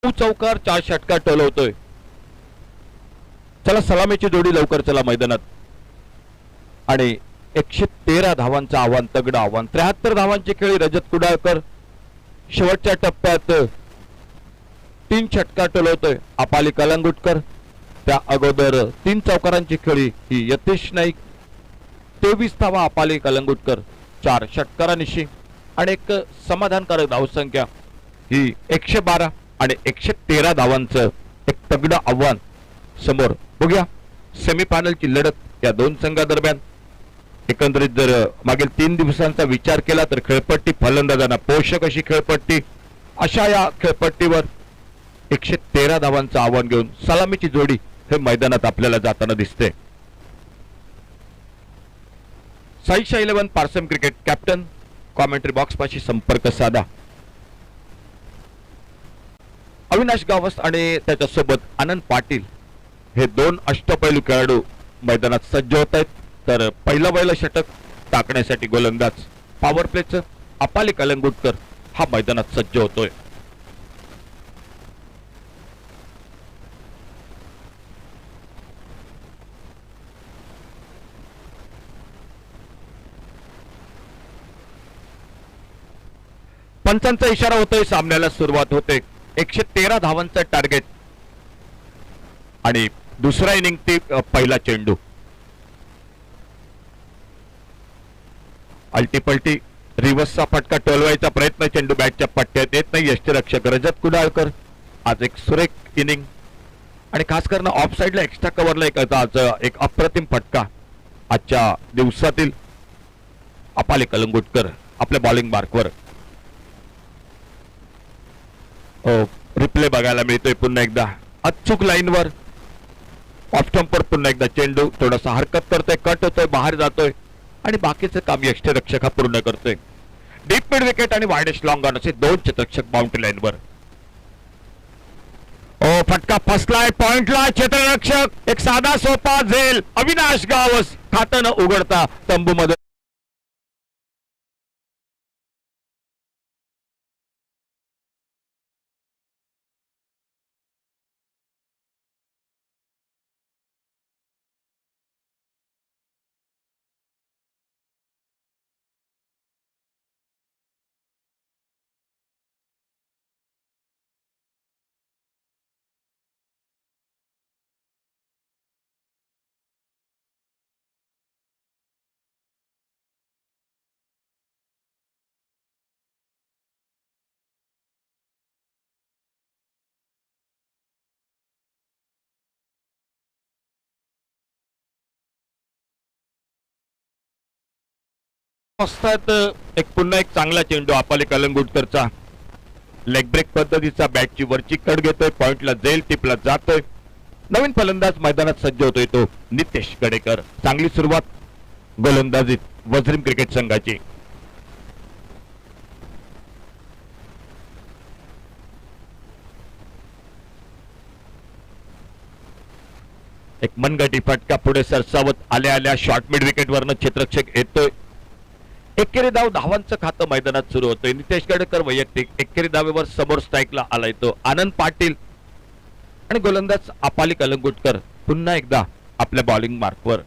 चौकार 4 षटकार टोलवतोय. चला सलामीची जोडी लवकर चला मैदानात. आणि 113 धावांचं आव्हान, तगडं आव्हान. 73 धावांची खेळी रजत कुडाळकर शेवटच्या टप्प्यात 3 षटकार टोलवतोय. अपाली कलंगुटकर त्या अगोदर 3 चौकारांची खेळी ही यतीश नाईक. 23 धावा अपाली कलंगुटकर 4 षटकारांनिशी आणि एक समाधानकारक धावसंख्या ही 112 आणि 113 धावांचं एक तगडं आव्हान समोर. बघूया सेमीफायनलची लढत या दोन संघादरम्यान. एकंदरीत जर मागील 3 दिवसांचा विचार केला तर खेळपट्टी फलंदाजांना पोषक अशी खेळपट्टी. अशा या खेळपट्टीवर 113 धावांचं आव्हान घेऊन सलामीची जोडी हे मैदानात आपल्याला जाताना दिसते. साईशा 11 पारसम क्रिकेट कॅप्टन कॉमेंट्री बॉक्स पाशी संपर्क साधा. अविनाश गावस आणि त्याच्यासोबत आनंद पाटील हे 2 अष्टपैलू खेळाडू मैदानात सज्ज होत आहेत. तर पहिलं षटक टाकण्यासाठी गोलंदाज पॉवर प्लेचं अपाली कलंगुटकर हा मैदानात सज्ज होतोय. पंचांचा इशारा होतोय. सामन्याला सुरुवात होते. 113 धावांचं टार्गेट आणि दुसरा इनिंग ती पहिला चेंडू. अल्टीपल्टी रिव्हर्सचा फटका टोलवायचा प्रयत्न. चेंडू बॅटच्या पट्ट्यात येत नाही. यष्टीरक्षक रजत कुडाळकर आज एक सुरेख इनिंग आणि खास करून ऑफ साइडला एक्स्ट्रा कव्हरला आज एक अप्रतिम फटका. आजच्या दिवसातील अपाली कलंगुटकर आपल्या बॉलिंग मार्कवर. रिप्ले बघायला मिळतोय पुन्हा एकदा. अचूक लाईनवर ऑफ स्टंपवर पुन्हा एकदा चेंडू थोडासा हरकत करतोय, कट होतोय, बाहेर जातोय आणि बाकीचं काम यष्टीरक्षक हा पूर्ण करतोय. डीप मिड विकेट आणि वायडेस्ट लॉंग ऑन असे 2 क्षेत्ररक्षक बाउंड्री लाईनवर. फटका फसलाय पॉइंटला. क्षेत्ररक्षक एक साधा सोपा झेल. अविनाश गावस खातं न उघडता तंबू मध्ये एक पुन्हा एक चांगला चेंडू अपाली कलंगुटकरचा. लेग ब्रेक पद्धतीचा बॅटची वरची कट घेतोय. पॉइंटला जेल टिपला जातोय. नवीन फलंदाज मैदानात सज्ज होतोय तो नितेश गडेकर. चांगली सुरुवात गोलंदाजीत वज्रिम क्रिकेट संघाची. एक मनगटी फटका पुढे सरसावत आल्या आल्या शॉर्ट मिड विकेट वरनं क्षेत्ररक्षक येतोय. एकेरी धावांचं खातं मैदानात सुरू होतोय. नितेश गडेकर वैयक्तिक एकेरी धावेवर समोर स्ट्राईकला आलाय तो आनंद पाटील आणि गोलंदाज अपाली कलंगुटकर पुन्हा एकदा आपल्या बॉलिंग मार्कवर.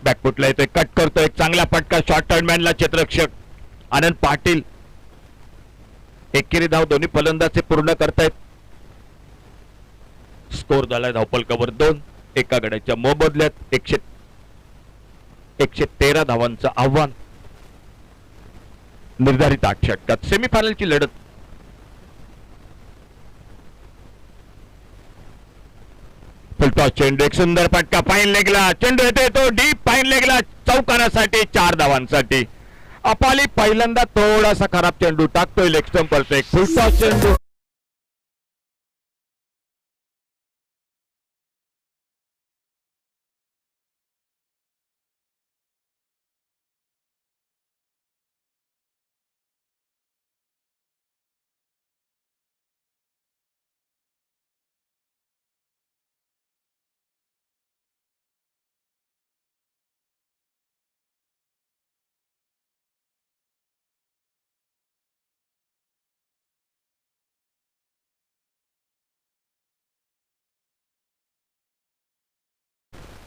बॅकफुटला येतोय, कट करतोय. एक चांगला फटका शॉर्ट टर्नमॅनला क्षेत्ररक्षक आनंद पाटील. एकेरी धाव दोन्ही फलंदाज पूर्ण करतायत. स्कोर झालाय धावफलकावर 2. एका गड्याच्या मोबदल्यात 113 धावांचं आव्हान. निर्धारित 8 षटकात सेमीफायनलची लढत. फुलटॉस चेंडू. एक सुंदर फटका फाईन लेगला. चेंडू येतोय तो डीप फाईन लेगला चौकारासाठी 4 धावांसाठी. अपाली पहिल्यांदा थोडासा खराब चेंडू टाकतोय लेग स्टंपवरचा. एक फुलटॉस चेंडू.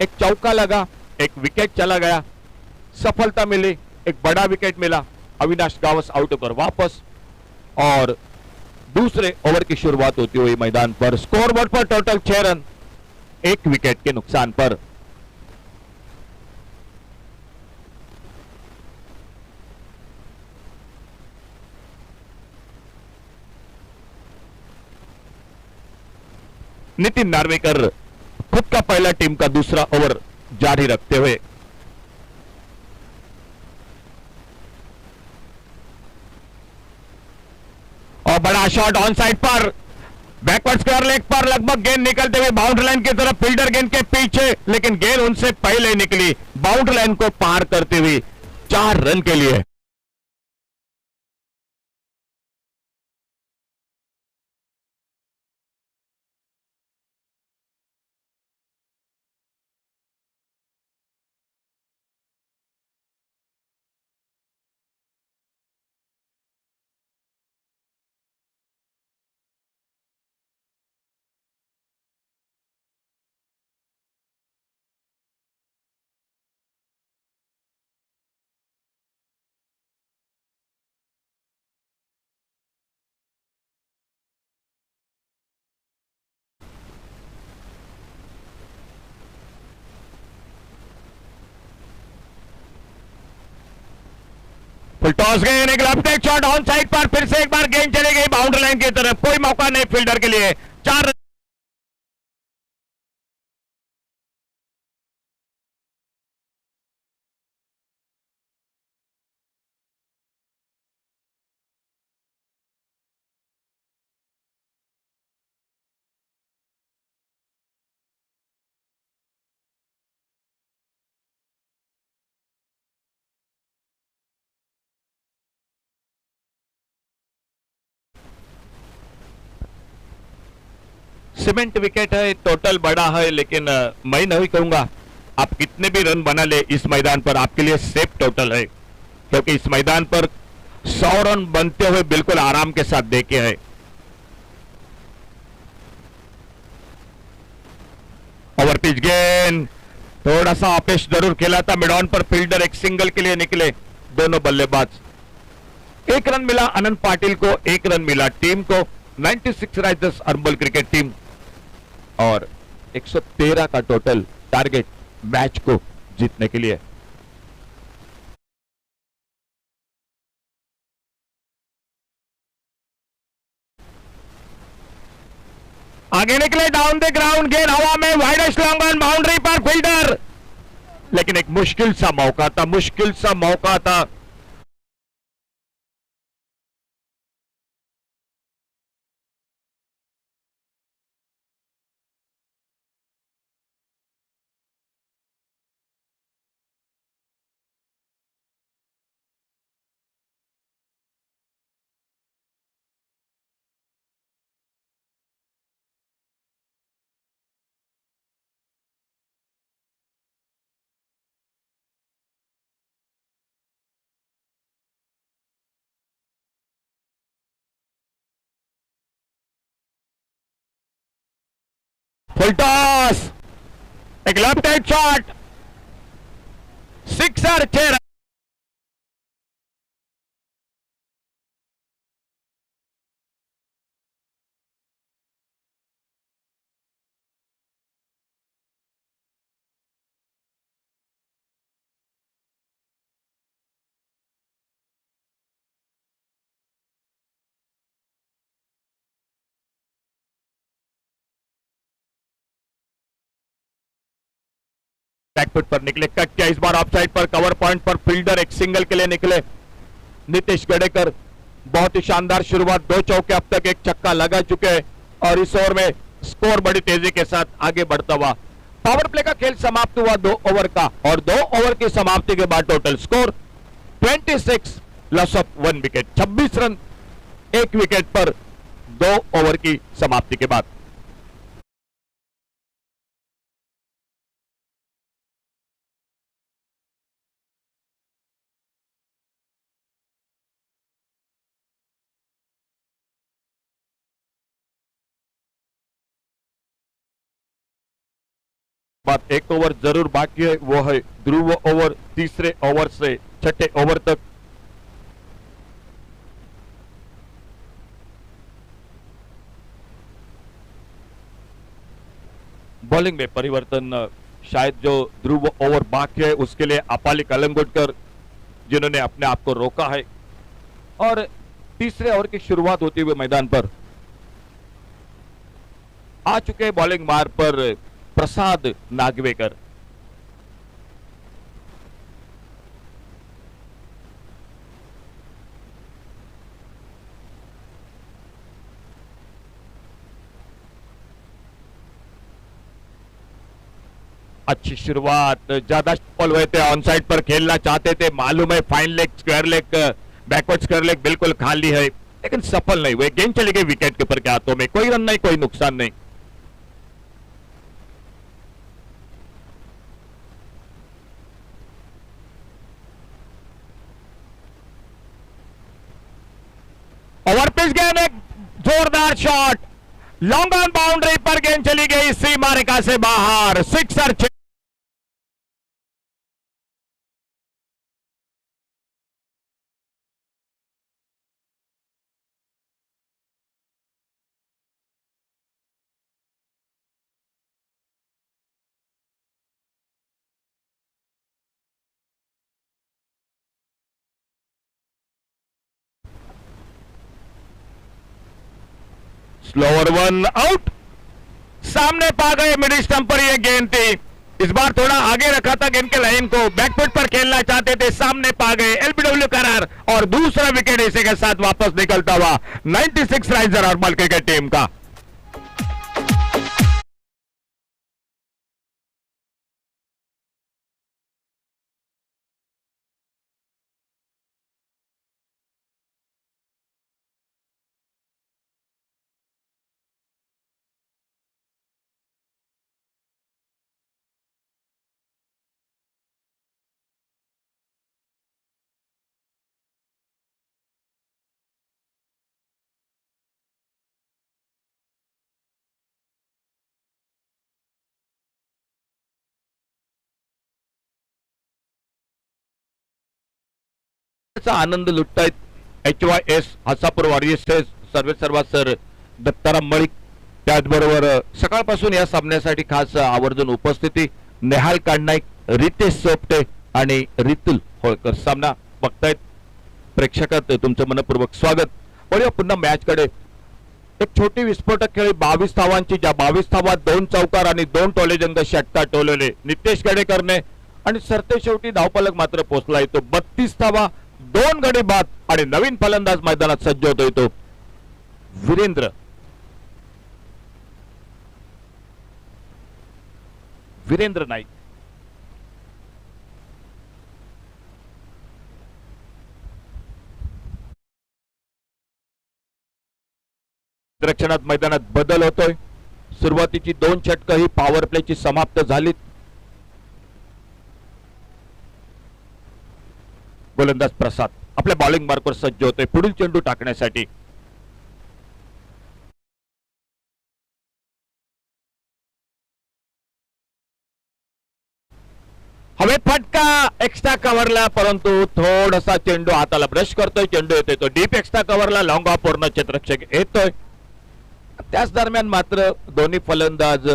एक चौका लगा, एक विकेट चला गया, सफलता मिली, एक बड़ा विकेट मिला, अविनाश गावस आउट होकर वापस और दूसरे ओवर की शुरुआत होती हुई मैदान पर स्कोरबोर्ड पर टोटल 6 रन, 1 विकेट के नुकसान पर। नितिन नार्वेकर खुद का पहला टीम का दूसरा ओवर जारी रखते हुए और बड़ा शॉट ऑन साइड पर बैकवर्ड स्क्वायर लेग पर लगभग गेंद निकलते हुए बाउंड्री लाइन की तरफ, फील्डर गेंद के पीछे, लेकिन गेंद उनसे पहले निकली, बाउंड्री लाइन को पार करते हुए 4 रन के लिए। फुल टॉस गए, एक left hand shot on side पर, फिर से एक बार गेंद चली गई बाउंड्री लाइन की तरफ, कोई मौका नहीं फील्डर के लिए, 4 रन। सीमेंट विकेट है, टोटल बड़ा है, लेकिन मैं नहीं कहूंगा आप कितने भी रन बना ले इस मैदान पर आपके लिए सेफ टोटल है, क्योंकि इस मैदान पर 100 रन बनते हुए बिल्कुल आराम के साथ देखे हैं। ओवर पिच गेंद, थोड़ा सा अपेश जरूर खेला था मिड ऑन पर, फील्डर एक सिंगल के लिए निकले, दोनों बल्लेबाज। 1 रन मिला अनंत पाटिल को, 1 रन मिला टीम को, 96 राइजर्स अर्बन क्रिकेट टीम और 113 का टोटल टारगेट मैच को जीतने के लिए। आगे निकले डाउन द ग्राउंड, गेंद हवा में, वाइडेस्ट लॉन्ग ऑन बाउंड्री पर फील्डर, लेकिन एक मुश्किल सा मौका था, मुश्किल सा मौका था। फुल टॉस, एक left hand shot, sixer, 6 run. Backfoot पर निकले, कट किया, इस बार ऑफ साइड पर, कवर पॉइंट पर फील्डर एक सिंगल के लिए निकले, नीतीश गडेकर। बहुत ही शानदार शुरुआत, 2 चौके, अब तक 1 छक्का लगा चुके हैं और इस ओवर में स्कोर बड़ी तेजी के साथ आगे बढ़ता हुआ। पावर प्ले का खेल समाप्त हुआ 2 ओवर का और 2 ओवर की समाप्ति के बाद total score 26, loss of 1 wicket, 26 run 1 wicket पर 2 ओवर की समाप्ति के बाद। बाद एक ओवर जरूर बाकी है, वो है ध्रुव ओवर। तीसरे ओवर से छठे ओवर तक बॉलिंग में परिवर्तन, शायद जो ध्रुव ओवर बाकी है उसके लिए अपाली कलंगुटकर जिन्होंने अपने आप को रोका है। और तीसरे ओवर की शुरुआत होती हुई मैदान पर आ चुके बॉलिंग मार पर प्रसाद नागवेकर। अच्छी शुरुआत, ज्यादा बॉल हुए थे, ऑन साइड पर खेलना चाहते थे, मालूम है fine leg, square leg, backward square leg बिल्कुल खाली है, लेकिन सफल नहीं हुए। गेंद चली गई विकेट कीपर के हाथों में। कोई रन नहीं, कोई नुकसान नहीं। ओवरपिच गेंद, एक जोरदार शॉट, लॉन्ग ऑन बाउंड्री पर गेंद चली गई सीमा रेखा से बाहर, सिक्सर। स्लोअर वन आउट, सामने पा गए, मिडिल स्टंप पर यह गेंद थी। इस बार थोड़ा आगे रखा था गेंद के लाइन को, बैकफुट पर खेलना चाहते थे, सामने पा गए। एलबीडब्ल्यू करार और दूसरा विकेट इसी के साथ वापस निकलता हुआ 96 रन नॉर्मल क्रिकेट टीम का। आनंद लुटतायत HYS हसापूर वॉरियर्सचे सर्वे सर्वा सर दत्ताराम मळिक, त्याचबरोबर सकाळपासून या सामन्यासाठी खास आवर्जून उपस्थिती नेहाल कांडनाईक, रितेश सोपटे आणि रितुल होळकर। सामना बघतायत प्रेक्षकात तुमचं मनपूर्वक स्वागत। वळूया पुन्हा मॅच कडे। एक छोटी विस्फोटक खेळी, 22 धावांची, ज्या 22 धावात 2 चौकार आणि 2 टोलेजंग षटकार टोलवले नितेश गडेकरने आणि सरते शेवटी धावफलक मात्र पोहोचला तो 32 धावा, 2 गडी बाद आणि नवीन फलंदाज मैदानात सज्ज होतोय तो वीरेंद्र नाईक। रक्षणात मैदानात बदल होतोय। सुरुवातीची 2 षटकं ही पॉवर प्लेची समाप्त झालीत। गोलंदाज प्रसाद आपल्या बॉलिंग मार्कवर सज्ज होते पुढील चेंडू टाकण्यासाठी। हवे फटका एक्स्ट्रा कव्हरला, परंतु थोडासा चेंडू हाताला ब्रश करतोय, चेंडू येतोय तो डीप एक्स्ट्रा कव्हरला, लॉंग ऑफ पूर्ण क्षेत्ररक्षक येतोय। त्याच दरम्यान मात्र दोन्ही फलंदाज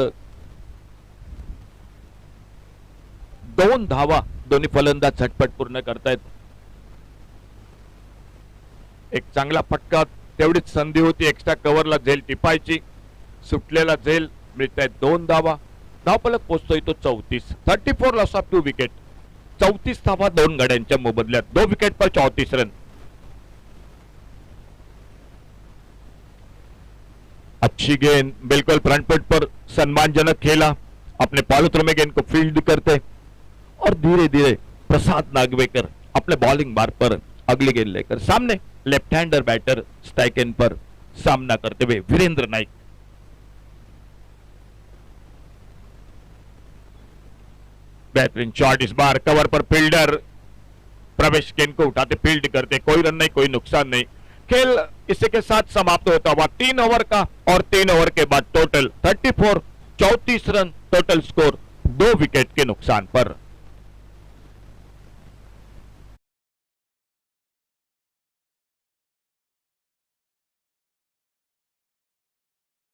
2 धावा दोन्ही फलंदाज झटपट पूर्ण करतायत। एक चांगला फटका, तेवढीच संधी होती एक्स्ट्रा कव्हरला झेल टिपायची, सुटलेला झेल मिळतायत 2 धावा। धावफलक पोहोचतोय तो 34, 34 लॉस ऑफ 2 विकेट, 34 धावा 2 गड्यांच्या मोबदल्यात, 2 विकेट पर 34 रन। अच्छी गेंद, बिल्कुल फ्रंट फुट पर सम्मानजनक खेला, अपने पालुत्र में गेंद को फील्ड करते और धीरे धीरे प्रसाद नागवेकर अपने बॉलिंग मार पर अगली गेंद लेकर सामने left hander batter strike end पर सामना करते हुए वीरेंद्र नाइक। बेहतरीन शॉट, इस बार कवर पर फील्डर प्रवेश गेंद को उठाते फील्ड करते, कोई रन नहीं, कोई नुकसान नहीं। खेल इसी के साथ समाप्त होता हुआ 3 ओवर का, और 3 ओवर के बाद total 34, 34 run total score 2 wicket के नुकसान पर।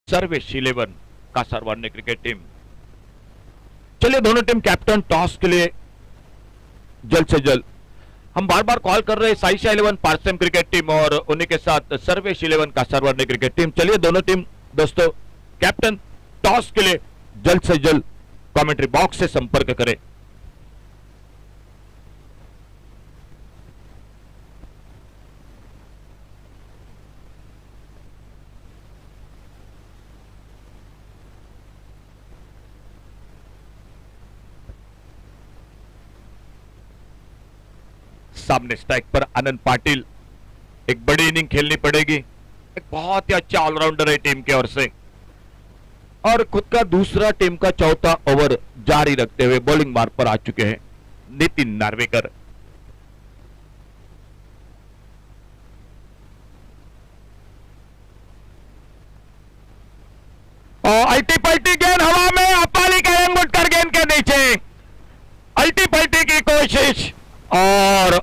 Sarvesh 11 Kasarwadi cricket team. चलिए दोनों टीम कैप्टन टॉस के लिए जल्द से जल्द। हम बार बार कॉल कर रहे हैं साइशा 11 पारसेम क्रिकेट टीम और उन्हीं के साथ सर्वेश 11 कासारवाड़ी क्रिकेट टीम। चलिए दोनों टीम दोस्तों कैप्टन टॉस के लिए जल्द से जल्द कमेंट्री बॉक्स से संपर्क करें। सामने स्ट्राइक पर आनंद पाटिल। एक बड़ी इनिंग खेलनी पड़ेगी। एक बहुत ही अच्छा ऑलराउंडर है टीम की ओर से और खुद का दूसरा टीम का चौथा ओवर जारी रखते हुए बॉलिंग मार्ग पर आ चुके हैं नितिन नार्वेकर। और अल्टी पल्टी गेंद हवा में, अपाली का कर गेंद के नीचे अल्टी पल्टी की कोशिश और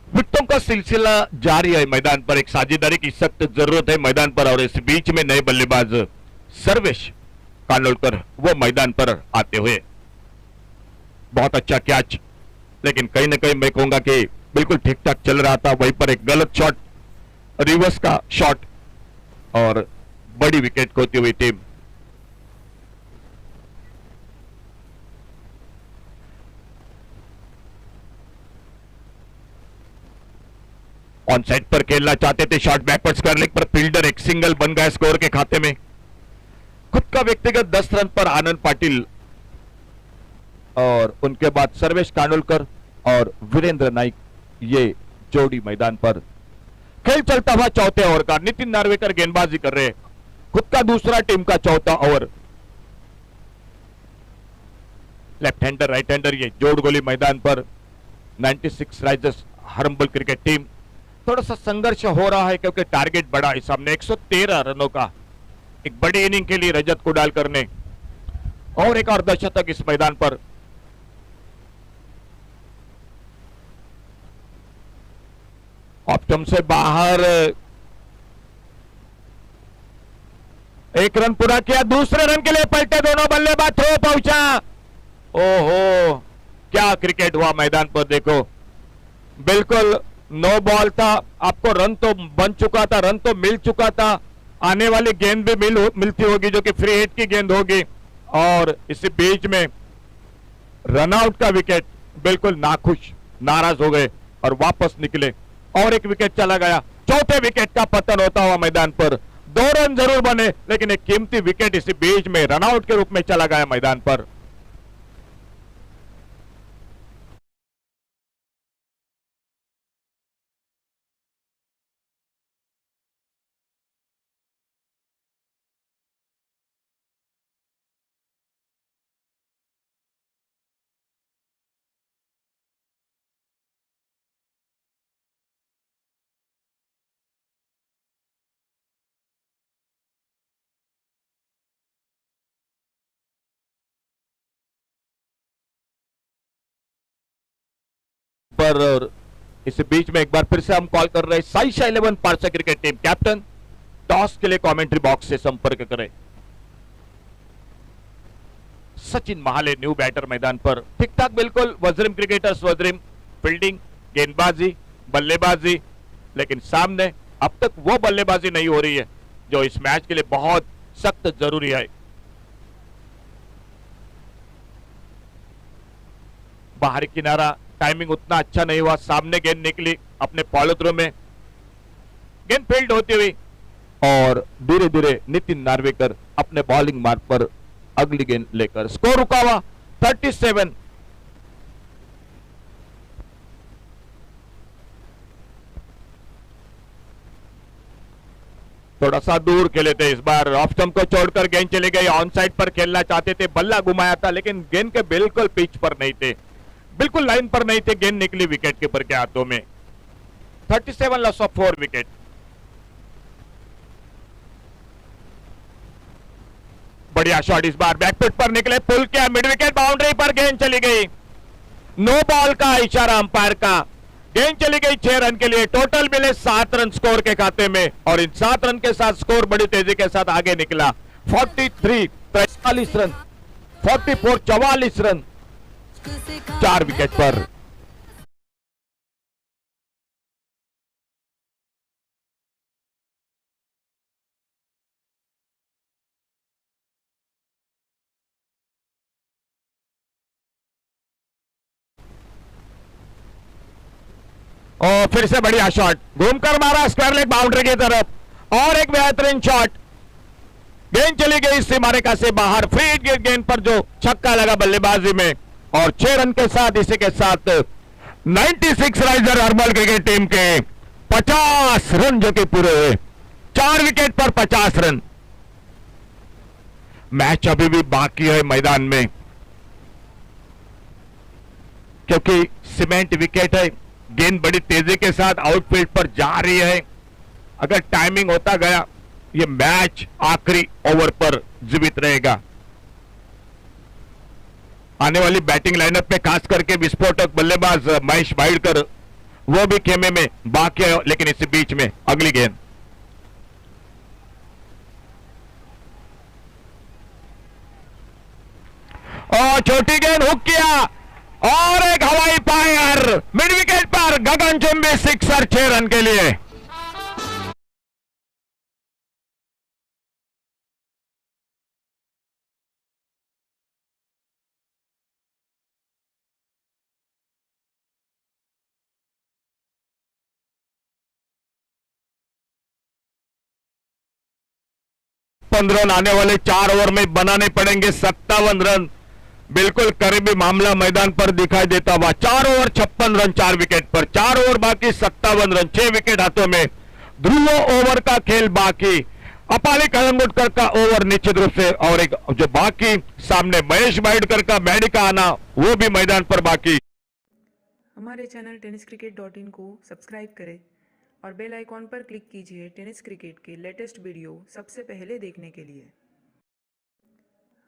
विकेटों का सिलसिला जारी है मैदान पर। एक साझेदारी की सख्त जरूरत है मैदान पर और इस बीच में नए बल्लेबाज सर्वेश कानोलकर वो मैदान पर आते हुए। बहुत अच्छा कैच, लेकिन कहीं ना कहीं मैं कहूंगा कि बिल्कुल ठीक ठाक चल रहा था, वहीं पर एक गलत शॉट, रिवर्स का शॉट और बड़ी विकेट खोती हुई टीम। ऑन साइड पर खेलना चाहते थे, शॉट बैकवर्ड्स करने पर फील्डर एक सिंगल बन गया स्कोर के खाते में। खुद का व्यक्तिगत 10 रन पर आनंद पाटिल और उनके बाद सर्वेश कानोलकर और वीरेंद्र नाइक ये जोड़ी मैदान पर। खेल चलता हुआ चौथे ओवर का। नितिन नार्वेकर गेंदबाजी कर रहे हैं, खुद का दूसरा टीम का चौथा over. Left hander right hander ये जोड़ गोली मैदान पर। 96 राइजर्स हरम्बल क्रिकेट टीम। थोड़ा सा संघर्ष हो रहा है क्योंकि टारगेट बड़ा है सामने। 113 रनों का एक बड़ी इनिंग के लिए रजत को डाल करने और एक अर्धशतक इस मैदान पर। ऑप्टम से बाहर, एक रन पूरा किया, दूसरे रन के लिए पलटे दोनों बल्लेबाज, थ्रो पहुंचा। ओहो क्या क्रिकेट हुआ मैदान पर देखो। बिल्कुल नो बॉल था, आपको रन तो बन चुका था, रन तो मिल चुका था, आने वाली गेंद भी मिलती होगी जो कि फ्री हिट की गेंद होगी और इसी बीच में रन आउट का विकेट। बिल्कुल नाखुश नाराज हो गए और वापस निकले और एक विकेट चला गया। चौथे विकेट का पतन होता हुआ मैदान पर। 2 रन जरूर बने लेकिन एक कीमती विकेट इसी बीच में रन आउट के रूप में चला गया मैदान पर। पर और इस बीच में एक बार फिर से हम कॉल कर रहे हैं साइशा 11 पारसा क्रिकेट टीम। कैप्टन टॉस के लिए कमेंट्री बॉक्स से संपर्क करें। सचिन महाले न्यू बैटर मैदान पर। ठीक ठाक बिल्कुल वज्रिम क्रिकेटर्स वज्रिम, फील्डिंग, गेंदबाजी, बल्लेबाजी, लेकिन सामने अब तक वो बल्लेबाजी नहीं हो रही है जो इस मैच के लिए बहुत सख्त जरूरी है। बाहरी किनारा, टाइमिंग उतना अच्छा नहीं हुआ, सामने गेंद निकली अपने फॉलो थ्रो में, गेंद फील्ड होती हुई और धीरे धीरे नितिन नार्वेकर अपने बॉलिंग मार्ग पर अगली गेंद लेकर स्कोर रुका हुआ 37। थोड़ा सा दूर खेले थे इस बार, ऑफ स्टंप को छोड़कर गेंद चली गई, ऑन साइड पर खेलना चाहते थे, बल्ला घुमाया था लेकिन गेंद के बिल्कुल पिच पर नहीं थे, बिल्कुल लाइन पर नहीं थे, गेंद निकली विकेट कीपर के हाथों में। 37 लॉस ऑफ 4 विकेट। बढ़िया शॉट इस बार, बैकफुट पर निकले, पुल किया, मिड विकेट बाउंड्री पर गेंद चली गई, नो बॉल का इशारा अंपायर का, गेंद चली गई 6 रन के लिए, टोटल मिले 7 रन स्कोर के खाते में और इन 7 रन के साथ स्कोर बड़ी तेजी के साथ आगे निकला। 43 43 रन, 44 44 रन 4 विकेट पर। और फिर से बढ़िया शॉट, घूमकर मारा स्क्वायर लेग बाउंड्री की तरफ और एक बेहतरीन शॉट, गेंद चली गई सीमारेखा से बाहर, फ्री गेंद पर जो छक्का लगा बल्लेबाजी में और 6 रन के साथ इसी के साथ 96 राइजर हर्बल क्रिकेट टीम के 50 रन जो कि पूरे हुए, 4 विकेट पर 50 रन। मैच अभी भी बाकी है मैदान में क्योंकि सीमेंट विकेट है, गेंद बड़ी तेजी के साथ आउटफील्ड पर जा रही है, अगर टाइमिंग होता गया ये मैच आखिरी ओवर पर जीवित रहेगा। आने वाली बैटिंग लाइनअप में खास करके विस्फोटक बल्लेबाज महेश वाइडकर वो भी खेमे में बाकी है, लेकिन इसी बीच में अगली गेंद और छोटी गेंद हुक किया और एक हवाई फायर मिड विकेट पर गगनचुंबी सिक्सर 6 रन के लिए। रन आने वाले 4 ओवर में बनाने पड़ेंगे 57 रन, बिल्कुल करीबी मामला मैदान पर दिखाई देता हुआ। 4 ओवर 56 रन 4 विकेट पर, 4 ओवर बाकी 57 रन, 6 विकेट हाथों में, ध्रुव ओवर का खेल बाकी, अपाली कलंगुटकर का ओवर निश्चित रूप से और एक जो बाकी सामने महेश वाइडकर का बैडी का आना वो भी मैदान पर बाकी। हमारे चैनल tenniscricket.in को सब्सक्राइब करें और बेल आइकॉन पर क्लिक कीजिए टेनिस क्रिकेट के लेटेस्ट वीडियो सबसे पहले देखने के लिए।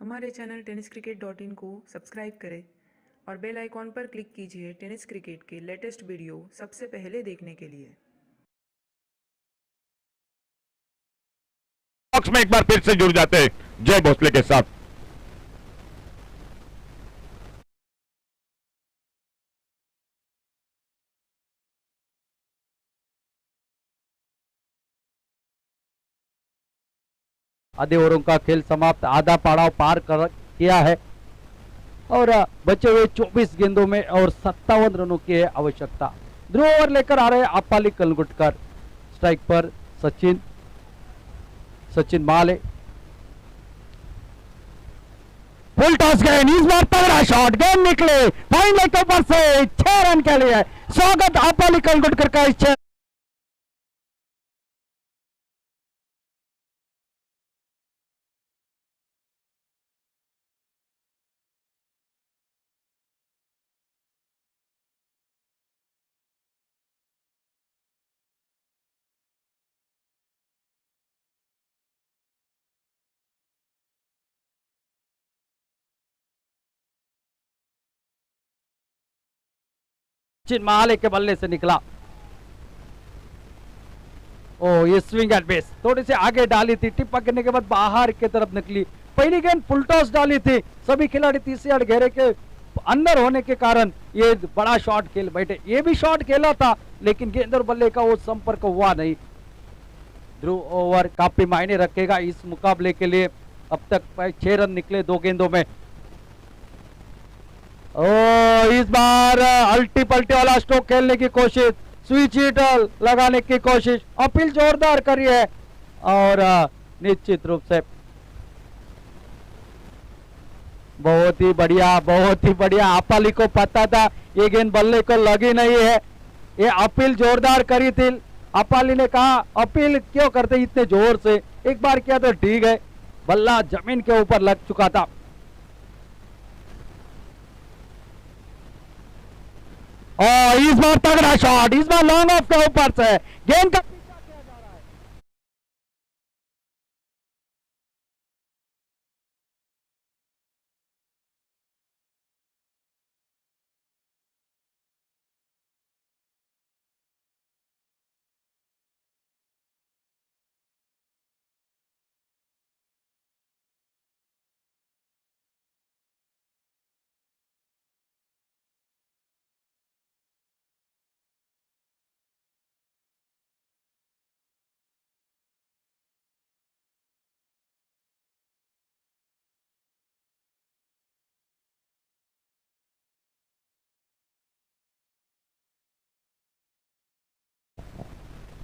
हमारे चैनल tenniscricket.in को सब्सक्राइब करें और बेल आइकॉन पर क्लिक कीजिए टेनिस क्रिकेट के लेटेस्ट वीडियो सबसे पहले देखने के लिए। बॉक्स में एक बार फिर से जुड़ जाते हैं जय भोसले के साथ। आधे ओवरों का खेल समाप्त, आधा पड़ाव पार किया है और बचे हुए 24 गेंदों में और 57 रनों की है आवश्यकता। ध्रुव ओवर लेकर आ रहे हैं अपाली कलंगुटकर, स्ट्राइक पर सचिन माले, फुल टॉस गए, इस बार तगड़ा शॉट, गेंद निकले फाइन लेग के ऊपर से 6 रन के लिए। स्वागत अपाली कलंगुटकर का इस माले के बल्ले से निकला। ओ ये स्विंग एट बेस, थोड़ी सी आगे डाली थी, टिप पकड़ने के बाद बाहर की तरफ निकली। पहली गेंद फुल टॉस डाली थी, सभी खिलाड़ी तीसरे यार्ड घेरे के अंदर होने के कारण ये बड़ा शॉट खेल बैठे। ये भी शॉट खेला था लेकिन गेंद और बल्ले का वो संपर्क हुआ नहीं। ध्रुव ओवर काफी मायने रखेगा इस मुकाबले के लिए। अब तक 6 रन निकले 2 गेंदों में। ओ इस बार अल्टी पल्टी वाला स्ट्रोक खेलने की कोशिश, स्विच हिट लगाने की कोशिश, अपील जोरदार करी है और निश्चित रूप से बहुत ही बढ़िया, बहुत ही बढ़िया। अपाली को पता था ये गेंद बल्ले को लगी नहीं है, ये अपील जोरदार करी थी। अपाली ने कहा अपील क्यों करते इतने जोर से, एक बार किया तो ठीक है, बल्ला जमीन के ऊपर लग चुका था। और इस बार तगड़ा शॉट, इस बार लॉन्ग ऑफ के ऊपर से गेंद का पीछा किया जा रहा है।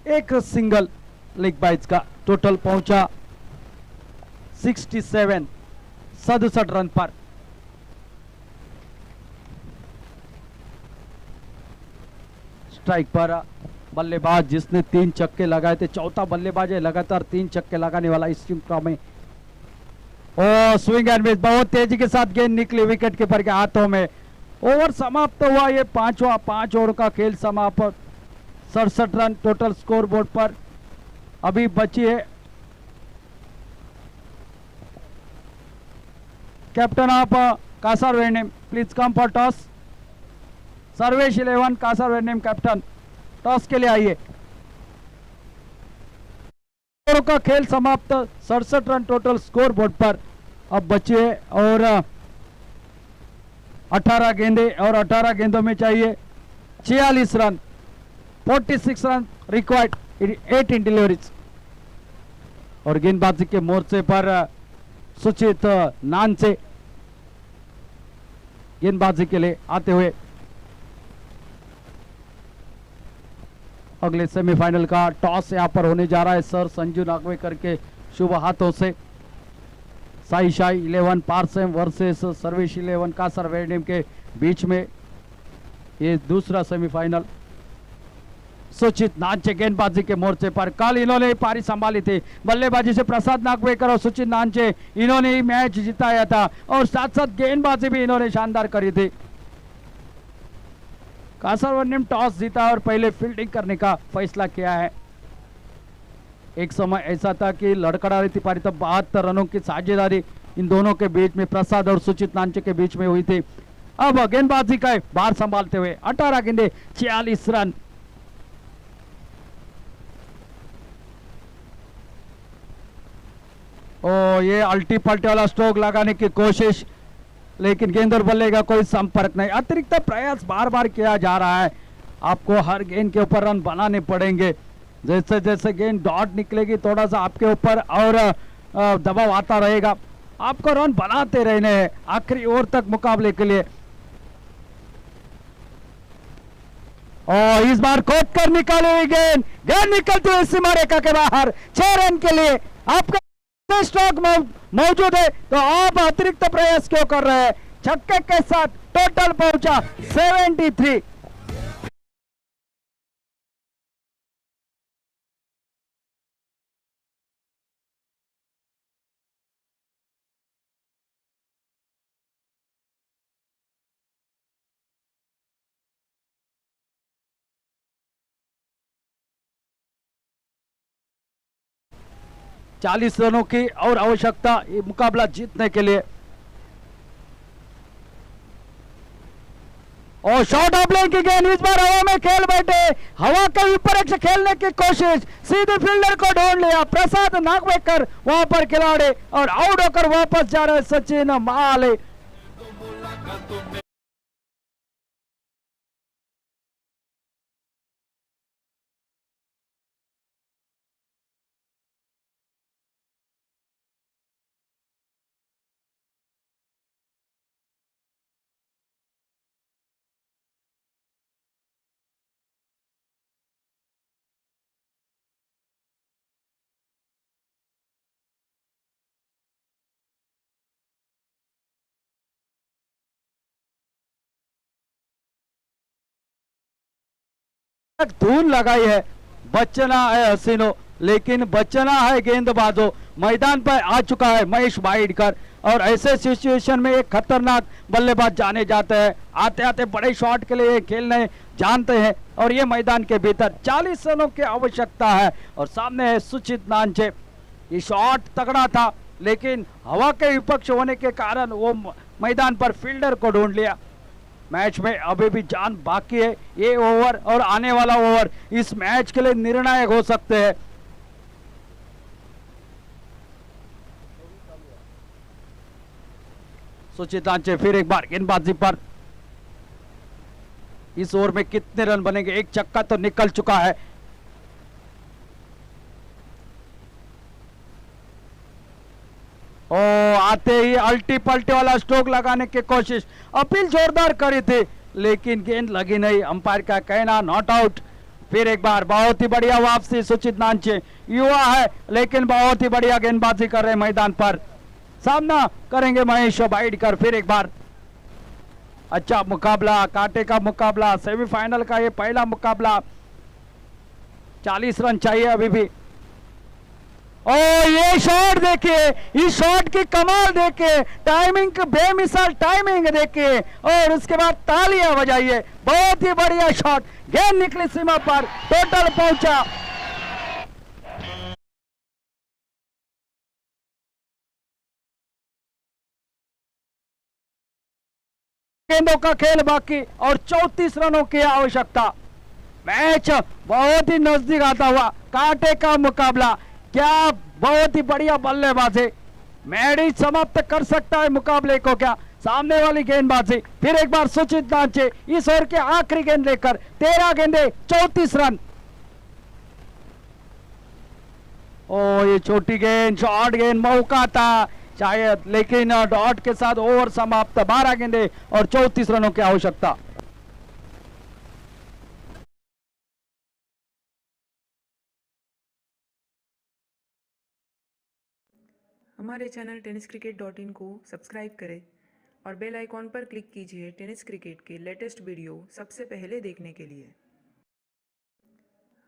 एक सिंगल लेग बाइट्स का टोटल पहुंचा 67 67 रन पर। स्ट्राइक पर बल्लेबाज जिसने 3 छक्के लगाए थे, चौथा बल्लेबाज है लगातार 3 छक्के लगाने वाला इस श्रृंखला में। ओ स्विंग एंड मिस, बहुत तेजी के साथ गेंद निकली विकेट कीपर के हाथों में। ओवर समाप्त हुआ, ये 5 ओवर का खेल समाप्त। 67 रन टोटल स्कोर बोर्ड पर अभी बची है। कैप्टन ऑफ कासार वेनेम please come for toss. Sarvesh 11 Kasar वेनेम captain toss के लिए आइए। ओवरों का खेल समाप्त, 67 रन टोटल स्कोर बोर्ड पर अब बचे और 18 गेंदे और 18 गेंदों में चाहिए 46 रन। 46 रन रिक्वायर्ड, 8 इन डिलीवरीज। और गेंदबाजी के मोर्चे पर सुचित नान से गेंदबाजी के लिए आते हुए अगले सेमीफाइनल का टॉस यहां पर होने जा रहा है सर संजू नागवेकर के शुभ हाथों से। साई शाई 11 पारसेम वर्सेस सर्वेश 11 कासर वेनेम के बीच में ये दूसरा सेमीफाइनल। सुचित नानचे गेंदबाजी के मोर्चे पर, कल इन्होंने पारी संभाली थी बल्लेबाजी से प्रसाद नागवेकर और सुचित नानचे, इन्होंने ही मैच जिताया था और साथ साथ गेंदबाजी भी इन्होंने शानदार करी थी। कासरवन ने टॉस जीता और पहले फील्डिंग करने का फैसला किया है। एक समय ऐसा था कि लड़खड़ा रही थी पारी, तब 72 रनों की साझेदारी इन दोनों के बीच में, प्रसाद और सुचित नानचे के बीच में हुई थी। अब गेंदबाजी का भार संभालते हुए 18 गेंदे 46 रन। ओ ये अल्टी पल्टी वाला स्ट्रोक लगाने की कोशिश, लेकिन गेंद और बल्ले का कोई संपर्क नहीं। अतिरिक्त प्रयास बार बार किया जा रहा है, आपको हर गेंद के ऊपर रन बनाने पड़ेंगे। जैसे जैसे गेंद डॉट निकलेगी थोड़ा सा आपके ऊपर और दबाव आता रहेगा, आपको रन बनाते रहने हैं आखिरी ओवर तक मुकाबले के लिए। और इस बार कोट कर निकाली हुई गेंद, गेंद निकलती हुई सीमा रेखा के बाहर 6 रन के लिए। आपका स्ट्रोक मौजूद है तो आप अतिरिक्त प्रयास क्यों कर रहे हैं? छक्के के साथ टोटल पहुंचा 73। चालीस रनों की और आवश्यकता ये मुकाबला जीतने के लिए। और शॉट ऑफ लेग की गेंद इस बार हवा में खेल बैठे, हवा के विपरीत से खेलने की कोशिश, सीधे फील्डर को ढूंढ लिया प्रसाद नागवेकर, वहां पर खिलाड़ी और आउट होकर वापस जा रहे सचिन माले। धूल लगाई है, बचना है हसीनो, लेकिन बचना है गेंदबाजों। मैदान पर आ चुका है महेश वाइडकर और ऐसे सिचुएशन में एक खतरनाक बल्लेबाज जाने जाते हैं। आते आते बड़े शॉट के लिए खेलने जानते हैं और ये मैदान के भीतर 40 रनों की आवश्यकता है और सामने है सुचित नानचे। ये शॉट तगड़ा था लेकिन हवा के विपक्ष होने के कारण वो मैदान पर फील्डर को ढूंढ लिया। मैच में अभी भी जान बाकी है। ये ओवर और आने वाला ओवर इस मैच के लिए निर्णायक हो सकते हैं। सुचित नानचे फिर एक बार गेंदबाजी पर। इस ओवर में कितने रन बनेंगे? एक छक्का तो निकल चुका है। ओ आते ही अल्टी पल्टी वाला स्ट्रोक लगाने की कोशिश, अपील जोरदार करी थी लेकिन गेंद लगी नहीं। अंपायर का कहना नॉट आउट। फिर एक बार बहुत ही बढ़िया वापसी सुचित नानचे, युवा है लेकिन बहुत ही बढ़िया गेंदबाजी कर रहे मैदान पर। सामना करेंगे महेश वाइडकर। फिर एक बार अच्छा मुकाबला, कांटे का मुकाबला, सेमीफाइनल का ये पहला मुकाबला। 40 रन चाहिए अभी भी। ओ ये शॉट देखिए, इस शॉट की कमाल देखिए, टाइमिंग बेमिसाल टाइमिंग देखिए और उसके बाद तालियां बजाइए। बहुत ही बढ़िया शॉट, गेंद निकली सीमा पर, टोटल पहुंचा। गेंदों का खेल बाकी और 34 रनों की आवश्यकता। मैच बहुत ही नजदीक आता हुआ, कांटे का मुकाबला। क्या बहुत ही बढ़िया बल्लेबाजी, मैडी समाप्त कर सकता है मुकाबले को क्या? सामने वाली गेंदबाजी। फिर एक बार सुचित नानचे इस ओवर के आखिरी गेंद लेकर 13 गेंदे 34 रन। ओ ये छोटी गेंद, शॉर्ट गेंद, मौका था शायद, लेकिन डॉट के साथ ओवर समाप्त। 12 गेंदे और 34 रनों की आवश्यकता। हमारे चैनल tenniscricket.in को सब्सक्राइब करें और बेल आइकॉन पर क्लिक कीजिए टेनिस क्रिकेट के लेटेस्ट वीडियो सबसे पहले देखने के लिए।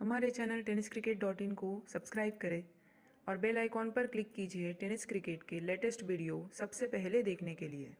हमारे चैनल tenniscricket.in को सब्सक्राइब करें और बेल आइकॉन पर क्लिक कीजिए टेनिस क्रिकेट के लेटेस्ट वीडियो सबसे पहले देखने के लिए।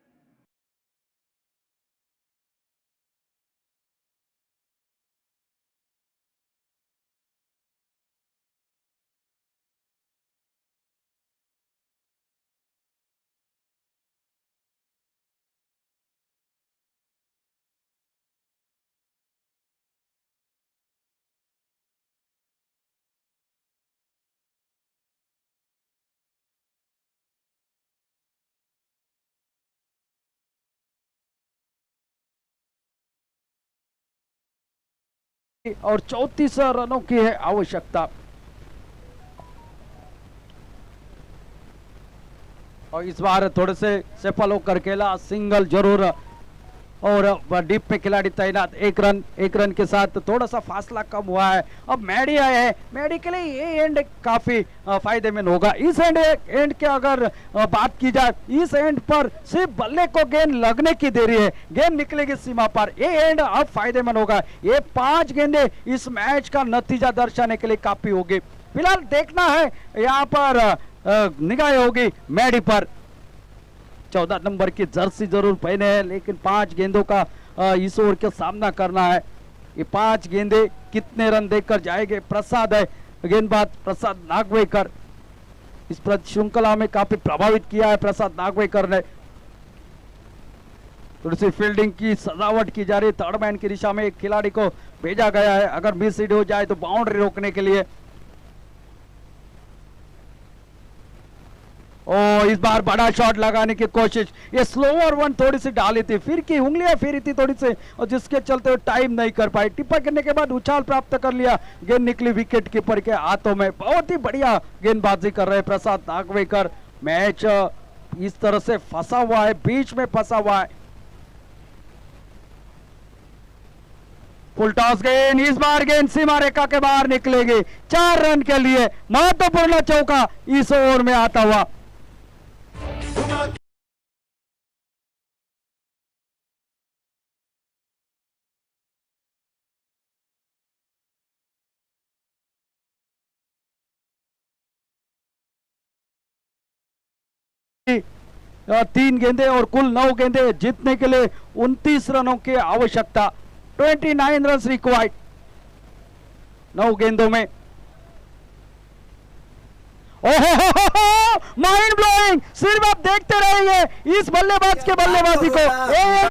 और 34 रनों की है आवश्यकता। और इस बार थोड़े से सफल होकर खेला, सिंगल जरूर और डीप में खिलाड़ी तैनात। एक रन के साथ थोड़ा सा फासला कम हुआ है। अब मैडी आए हैं, मैडी के लिए ये एंड काफी फायदेमंद होगा। इस एंड के अगर बात की जाए, इस एंड पर सिर्फ बल्ले को गेंद लगने की देरी है, गेंद निकलेगी सीमा पर। ये एंड अब फायदेमंद होगा। ये 5 गेंदे इस मैच का नतीजा दर्शाने के लिए काफी होगी। फिलहाल देखना है, यहाँ पर निगाह होगी मैडी पर। 14 नंबर की जर्सी जरूर पहने हैं लेकिन 5 गेंदों का इस ओवर का सामना करना है। ये 5 गेंदे कितने रन देकर जाएंगे? प्रसाद है गेंदबाज, प्रसाद नागवेकर। इस श्रृंखला में काफी प्रभावित किया है प्रसाद नागवेकर ने। थोड़ी सी फील्डिंग की सजावट की जा रही है। थर्ड मैन की दिशा में एक खिलाड़ी को भेजा गया है, अगर मिस हिट हो जाए तो बाउंड्री रोकने के लिए। ओ इस बार बड़ा शॉट लगाने की कोशिश, ये स्लोअर वन थोड़ी सी डाली थी, फिर की उंगलियां फेरी थी थोड़ी सी और जिसके चलते वो टाइम नहीं कर पाई। टिप्पा करने के बाद उछाल प्राप्त कर लिया, गेंद निकली विकेट कीपर के हाथों में। बहुत ही बढ़िया गेंदबाजी कर रहे प्रसाद नागवेकर। मैच इस तरह से फंसा हुआ है, बीच में फंसा हुआ है। फुल टॉस गेंद, इस बार गेंद सीमा रेखा के बाहर निकलेगी। 4 रन के लिए महत्वपूर्ण चौका इस ओवर में आता हुआ। 3 गेंदे और कुल 9 गेंदे जीतने के लिए 29 रनों की आवश्यकता। 29 रन रिक्वायर्ड 9 गेंदों में। ओहो माइंड ब्लोइंग, सिर्फ आप देखते रहेंगे इस बल्लेबाज के बल्लेबाजी को।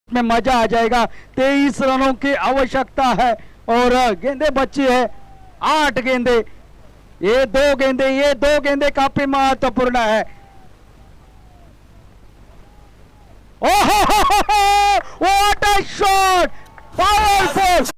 में मजा आ जाएगा। 23 रनों की आवश्यकता है और गेंदे बची है 8 गेंदे। ये 2 गेंदे काफी महत्वपूर्ण है। ओहो व्हाट अ शॉट, पावरफुल।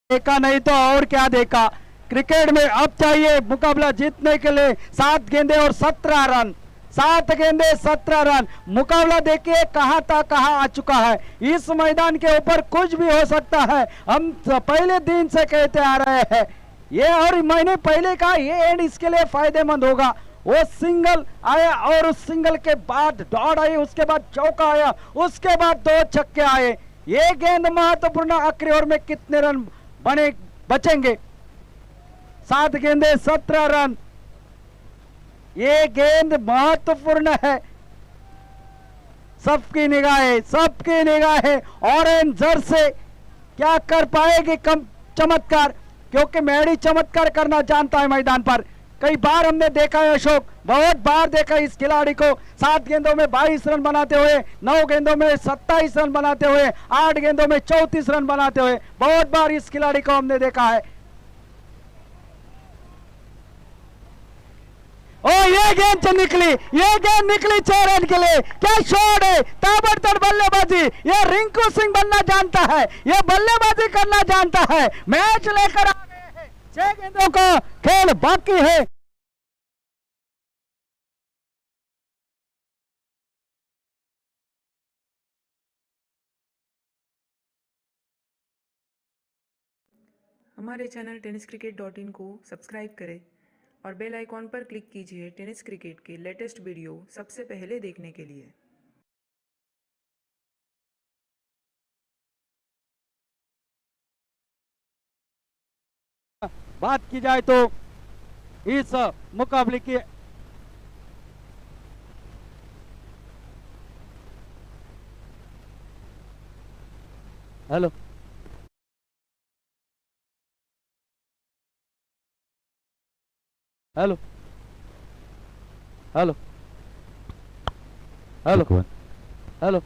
देखा नहीं तो और क्या देखा। क्रिकेट में अब चाहिए मुकाबला जीतने के लिए 7 गेंदे और 17 रन। 7 गेंदे 17 रन। मुकाबला देखिए कहां था कहां आ चुका है। इस मैदान के ऊपर कुछ भी हो सकता है। हम पहले दिन से कहते आ रहे हैं ये, और महीने पहले का ये एंड इसके लिए फायदेमंद होगा। वो सिंगल आया और उस सिंगल के बाद डॉट आई, उसके बाद चौका आया, उसके बाद 2 छक्के आए। ये गेंद महत्वपूर्ण। आखिरी ओवर में कितने रन बचेंगे? 7 गेंदे 17 रन। ये गेंद महत्वपूर्ण है। सबकी निगाहें ऑरेंज जर्सी क्या कर पाएगी कम चमत्कार, क्योंकि मैडी चमत्कार करना जानता है मैदान पर। कई बार हमने देखा है अशोक, बहुत बार देखा इस खिलाड़ी को 7 गेंदों में 22 रन बनाते हुए, 9 गेंदों में 27 रन बनाते हुए, 8 गेंदों में 34 रन बनाते हुए। बहुत बार इस खिलाड़ी को हमने देखा है। ओ ये गेंद निकली 6 रन के लिए। क्या शॉट है, ताबड़तोड़ बल्लेबाजी। ये रिंकू सिंह बनना जानता है, ये बल्लेबाजी करना जानता है। मैच लेकर आ गए हैं। 6 गेंदों का खेल बाकी है। हमारे चैनल tenniscricket.in को सब्सक्राइब करें और बेल आइकॉन पर क्लिक कीजिए टेनिस क्रिकेट के लेटेस्ट वीडियो सबसे पहले देखने के लिए। बात की जाए तो इस मुकाबले की hello hello hello hello hello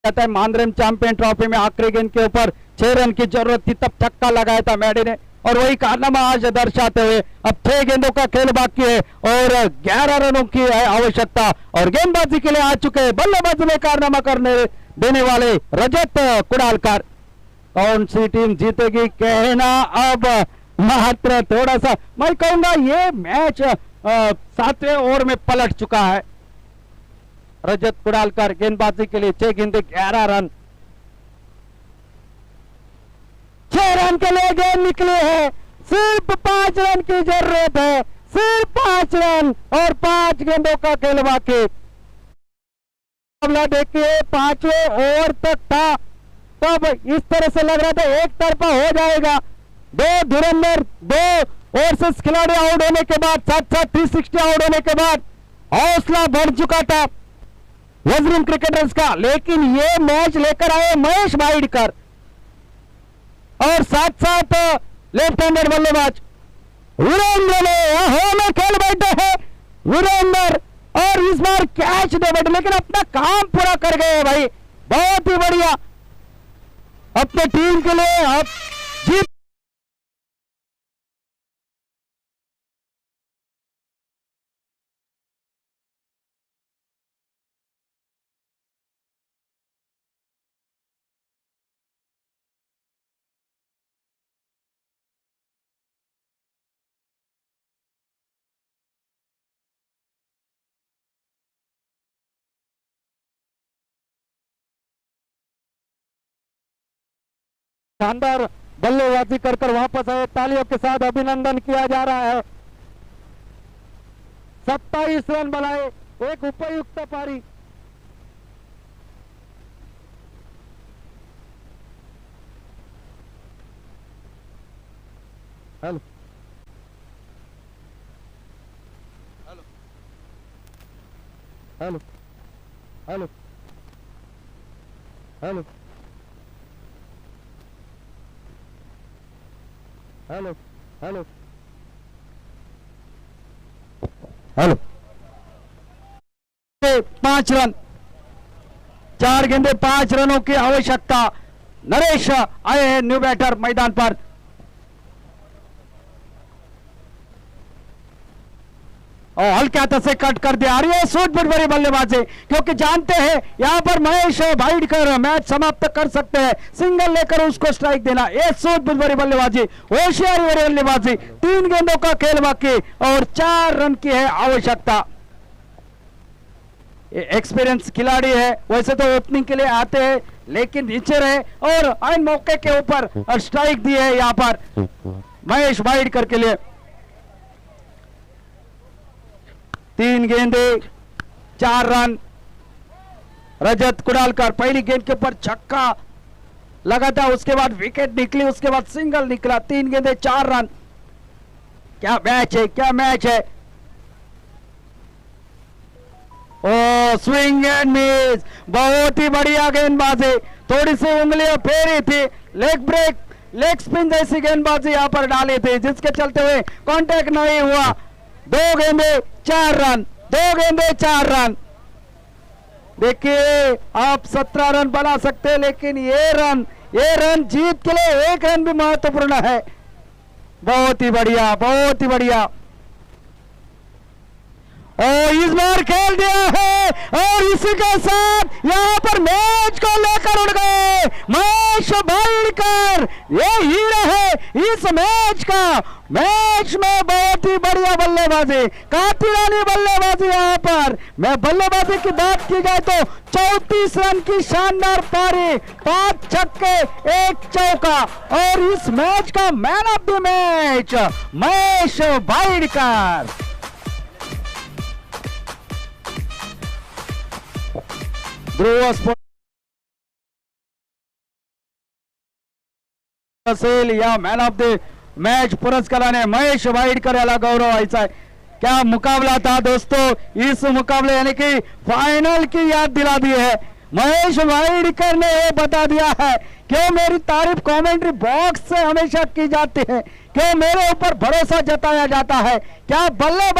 कहता है मानरेम चैंपियन ट्रॉफी में आखिरी गेंद के ऊपर 6 रन की जरूरत थी, तब छक्का लगाया था मैडी ने, और वही कारनामा आज दर्शाते हुए अब 6 गेंदों का खेल बाकी है और 11 रनों की है आवश्यकता। और गेंदबाजी के लिए आ चुके हैं बल्लेबाजी में कारनामा करने देने वाले रजत कुडालकर। कौन सी टीम जीतेगी कहना अब मात्र थोड़ा सा, मैं कहूंगा ये मैच 7वें ओवर में पलट चुका है। रजत कुडालकर गेंदबाजी के लिए 6 गेंदे 11 रन। 6 रन के लिए गेंद निकली है, सिर्फ 5 रन की जरूरत है, सिर्फ 5 रन और 5 गेंदों का खेल बाकी। मामला देखिए 5वें ओवर तक था, तब इस तरह से लग रहा था एक तरफा हो जाएगा। 2 धुरंधर 2 ओवरसीज खिलाड़ी आउट होने के बाद, साथ साथ 360 आउट होने के बाद हौसला बढ़ चुका था वजरीन क्रिकेटर्स का। लेकिन ये मैच लेकर आए महेश वाइडकर और साथ साथ लेफ्ट हैंडेड बल्लेबाज वीरेंद्र ने खेल बैठे हैं वीरेंद्र, और इस बार कैच दे बैठे, लेकिन अपना काम पूरा कर गए भाई, बहुत ही बढ़िया। अपने टीम के लिए अब जीत शानदार बल्लेबाजी कर कर वापस आए, तालियों के साथ अभिनंदन किया जा रहा है। 27 रन बनाए, एक उपयुक्त पारी। Hello hello hello hello hello hello hello 5 run, 4 गेंदे 5 रनों की आवश्यकता। नरेश आए हैं न्यू बैटर मैदान पर। और हल्के हाथ से कट कर दिया। और ये सूझबूझ भरी बल्लेबाजी, क्योंकि जानते हैं यहां पर महेश भाईडकर मैच समाप्त कर सकते हैं, सिंगल लेकर उसको स्ट्राइक देना। ये सूझबूझ भरी बल्लेबाजी, होशियारी भरी बल्लेबाजी। 3 गेंदों का खेल बाकी और 4 रन की है आवश्यकता। एक्सपीरियंस खिलाड़ी है, वैसे तो ओपनिंग के लिए आते हैं, लेकिन नीचे रहे और आइन मौके के ऊपर स्ट्राइक दी है यहां पर महेश भाईडकर के लिए। 3 गेंदे 4 रन। रजत कुडालकर पहली गेंद के ऊपर छक्का लगा था, उसके बाद विकेट निकली, उसके बाद सिंगल निकला। 3 गेंदे 4 रन। क्या मैच है, क्या मैच है। ओ स्विंग एंड मिस, बहुत ही बढ़िया गेंदबाजी। थोड़ी सी उंगलियां फेरी थी, लेग ब्रेक, लेग स्पिन जैसी गेंदबाजी यहां पर डाली थी, जिसके चलते हुए कांटेक्ट नहीं हुआ। 2 गेंदे 4 रन, 2 गेंदे 4 रन। देखिए आप 17 रन बना सकते हैं, लेकिन ये रन जीत के लिए 1 रन भी महत्वपूर्ण है। बहुत ही बढ़िया, बहुत ही बढ़िया। और इस बार खेल दिया है और इसी के साथ यहां पर मैच को लेकर उड़ गए महेश भाईडकर। ये हीरो है इस मैच का। मैच में बहुत ही बढ़िया बल्लेबाजी, कातिलानी बल्लेबाजी। यहां पर मैं बल्लेबाजी की बात की जाए तो 34 रन की शानदार पारी, 5 छक्के 1 चौका। और इस मैच का man of the match Mahesh Bhaidkar. Dhruv sports असेल या मैन ऑफ द मैच पुरस्काराने महेश भाईडकर याला गौरव व्हायचा आहे। क्या मुकाबला था दोस्तों, इस मुकाबले यानी कि फाइनल की याद दिला दी है। महेश भाईडकर ने ये बता दिया है क्यों मेरी तारीफ कमेंट्री बॉक्स से हमेशा की जाती है, क्यों मेरे ऊपर भरोसा जताया जाता है। क्या बल्लेबाज